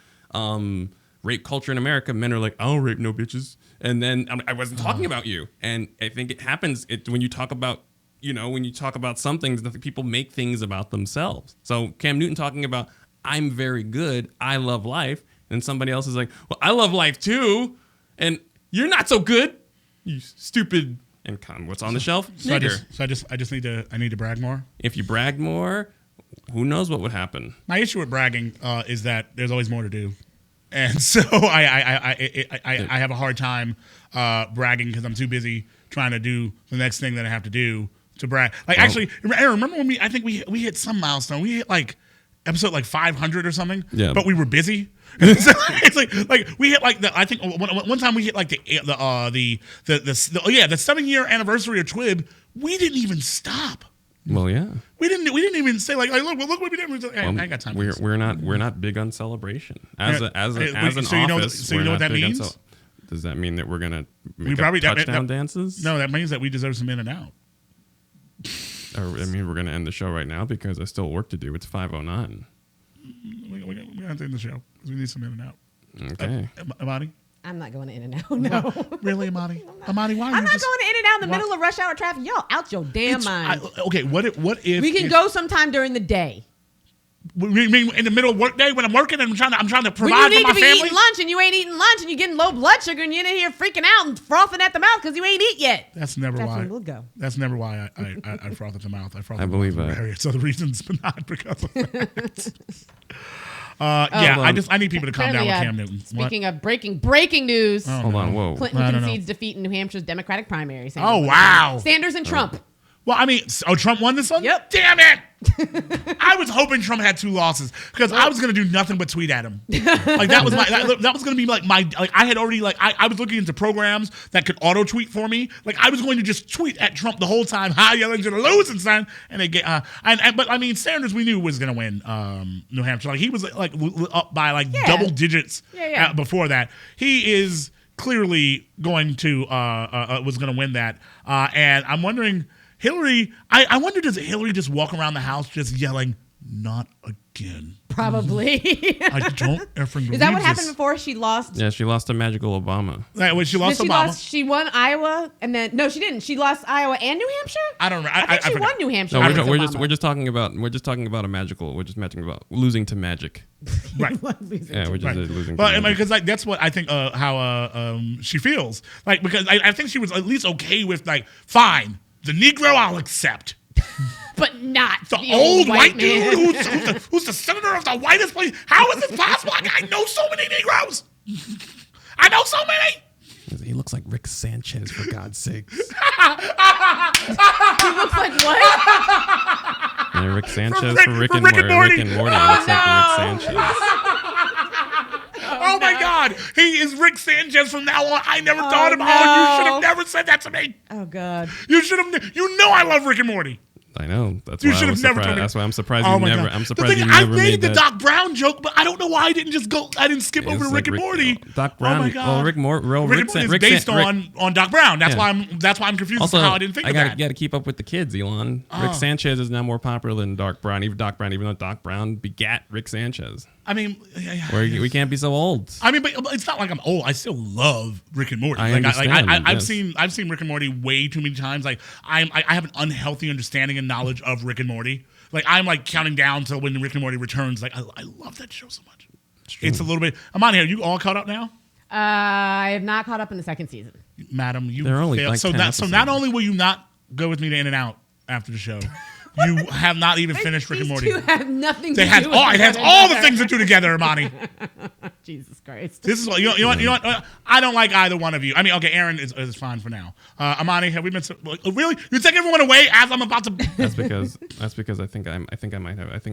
rape culture in America, men are like, I don't rape no bitches. And then I wasn't talking about you. And I think it happens when you talk about, when you talk about some things, people make things about themselves. So Cam Newton talking about, I'm very good, I love life. And somebody else is like, well, I love life too. And you're not so good, you stupid. And what's on the shelf? I just need to brag more. If you brag more, who knows what would happen? My issue with bragging is that there's always more to do. And so I have a hard time bragging because I'm too busy trying to do the next thing that I have to do to brag. Actually, Aaron, remember when we hit some milestone? We hit like episode like 500 or something. Yeah. But we were busy. So it's like we hit like I think one time we hit like the 7-year anniversary of TWiB. We didn't even stop. Well, yeah. We didn't even say like look what we did. I ain't got time. We're not big on celebration as an office. So you know what that means? Does that mean that we're gonna make touchdown dances? No, that means that we deserve some in and out. I mean, we're gonna end the show right now because there's still work to do. It's 5:09. We're gonna end the show because we need some in and out. Okay, Amani. I'm not going to In-N-Out, no. Really, Amani? Amani, why are you I'm not going to In-N-Out in the middle of rush hour traffic. Y'all out your damn mind. Okay, what if... We can go sometime during the day. You mean in the middle of work day when I'm working and I'm trying to provide for my family? When you need to be eating lunch and you ain't eating lunch and you're getting low blood sugar and you're in here freaking out and frothing at the mouth because you ain't eat yet. That's never why. When we'll go. That's never why I froth at the mouth. I believe that. Various other reasons, but not because of that. I need people to calm down with Cam Newton. Speaking of breaking news. Hold on, whoa. Clinton concedes defeat in New Hampshire's Democratic primary. Oh, wow. Sanders and Trump. Well, I mean, Trump won this one? Yep. Damn it! I was hoping Trump had 2 losses because I was gonna do nothing but tweet at him. Like that was gonna be like I had already I was looking into programs that could auto tweet for me. Like I was going to just tweet at Trump the whole time. How yelling to the losing sign, and they get but I mean Sanders we knew was gonna win New Hampshire. Like he was like up by double digits before that. He is clearly going to was gonna win that, and I'm wondering. Hillary, I wonder, does Hillary just walk around the house just yelling, not again? Probably. I don't effing believe Is that what this. happened before she lost? Yeah, she lost to Magical Obama. When she lost Obama. She won Iowa, and then no, she didn't. She lost Iowa and New Hampshire. I don't know. I think she won New Hampshire. No, we're just talking about a magical. We're just talking about losing to magic. Right. Yeah, we're just losing. But because that's what I think how she feels because I think she was at least okay with fine. The Negro I'll accept. But not the old white dude who's the senator of the whitest place. How is this possible? I know so many Negroes. I know so many. He looks like Rick Sanchez, for God's sakes. He looks like what? Yeah, Rick Sanchez for Rick and Morty. He looks like Rick Sanchez. Oh my God, he is Rick Sanchez from now on. I never thought about it. You should have never said that to me. Oh God. You should have. You know I love Rick and Morty. I know. That's you why I was surprised. That's why I'm surprised you never. I'm surprised you never made that. I made the Doc Brown joke, but I don't know why I didn't just go. I didn't skip over Rick and Morty. Doc Brown. Oh my God. Rick is based on Doc Brown. That's why I'm confused as to how I didn't think of that. You got to keep up with the kids, Elon. Rick Sanchez is now more popular than Doc Brown. Even though Doc Brown begat Rick Sanchez. I mean, we can't be so old. I mean, but it's not like I'm old. I still love Rick and Morty. I've seen Rick and Morty way too many times. I have an unhealthy understanding and knowledge of Rick and Morty. I'm counting down to when Rick and Morty returns. I love that show so much. It's a little bit. Amani, are you all caught up now? I have not caught up in the second season. Madam, you They're only failed. So not only will you not go with me to In-N-Out after the show. You have not even finished Rick and Morty. These two have nothing to do with it has all the things to do together, Amani. Jesus Christ. This is what you know what? I don't like either one of you. I mean, okay, Aaron is fine for now. Amani, have we been really? You take everyone away as I'm about to. That's because I think I might have. Let's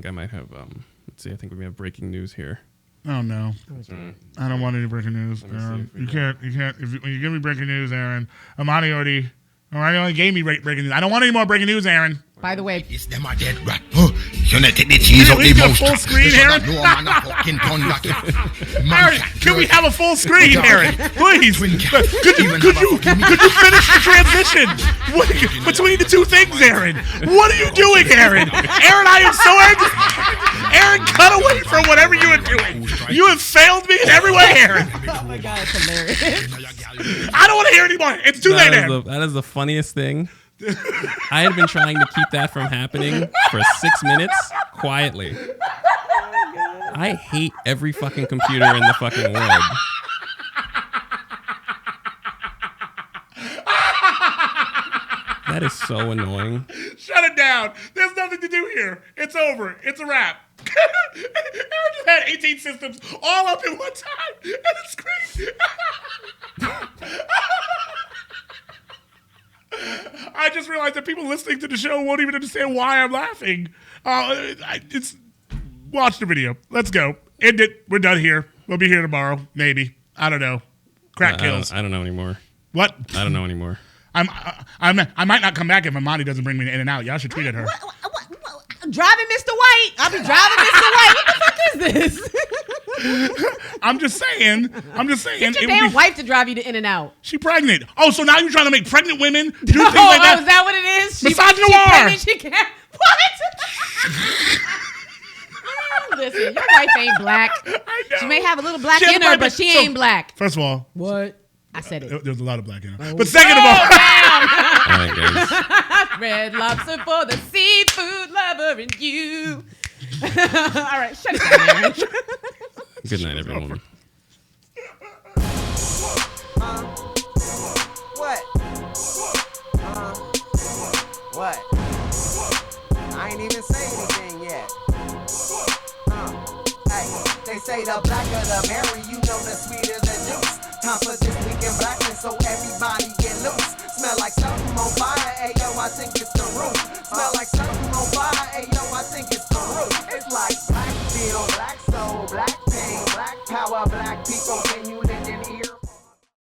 see. I think we have breaking news here. Oh no! I don't want any breaking news, Aaron. You can't. When you give me breaking news, Aaron, Amani already gave me breaking news. I don't want any more breaking news, Aaron. By the way, it's them are dead rat. Take the cheese out the mouth. Full screen, Aaron. Can we have a full screen, Aaron? Please. Could you finish the transition between the two things, Aaron? What are you doing, Aaron? Aaron, I am so angry. Aaron, cut away from whatever you are doing. You have failed me in every way, Aaron. Oh my God, it's hilarious. I don't want to hear anymore. It's too late, Aaron. That is the funniest thing. I had been trying to keep that from happening for 6 minutes quietly. I hate every fucking computer in the fucking world. That is so annoying. Shut it down. There's nothing to do here. It's over. It's a wrap. Aaron just had 18 systems all up in one time. And it's crazy. I just realized that people listening to the show won't even understand why I'm laughing. Watch the video. Let's go. End it. We're done here. We'll be here tomorrow. Maybe. I don't know. Crack kills. I don't know anymore. What? I don't know anymore. I might not come back if Imani doesn't bring me in and out. Y'all should tweet at her. What? Driving Mr. White. I'll be driving Mr. White. What the fuck is this? I'm just saying. Get your damn wife to drive you to In and Out. She pregnant. Oh, so now you're trying to make pregnant women do things like that? Is that what it is? She Misogynoir. pregnant, she can't. What? Listen, your wife ain't black. I know. She may have a little black in her, but she ain't black. First of all. What? I said it. There's a lot of black in her. But second of all. All right, guys. Red Lobster for the seafood lover in you. All right, shut it down. Good night, everyone. What? I ain't even say anything yet. Hey, they say the blacker the berry, you know the sweeter the juice. Time for this week in blackness, so everybody get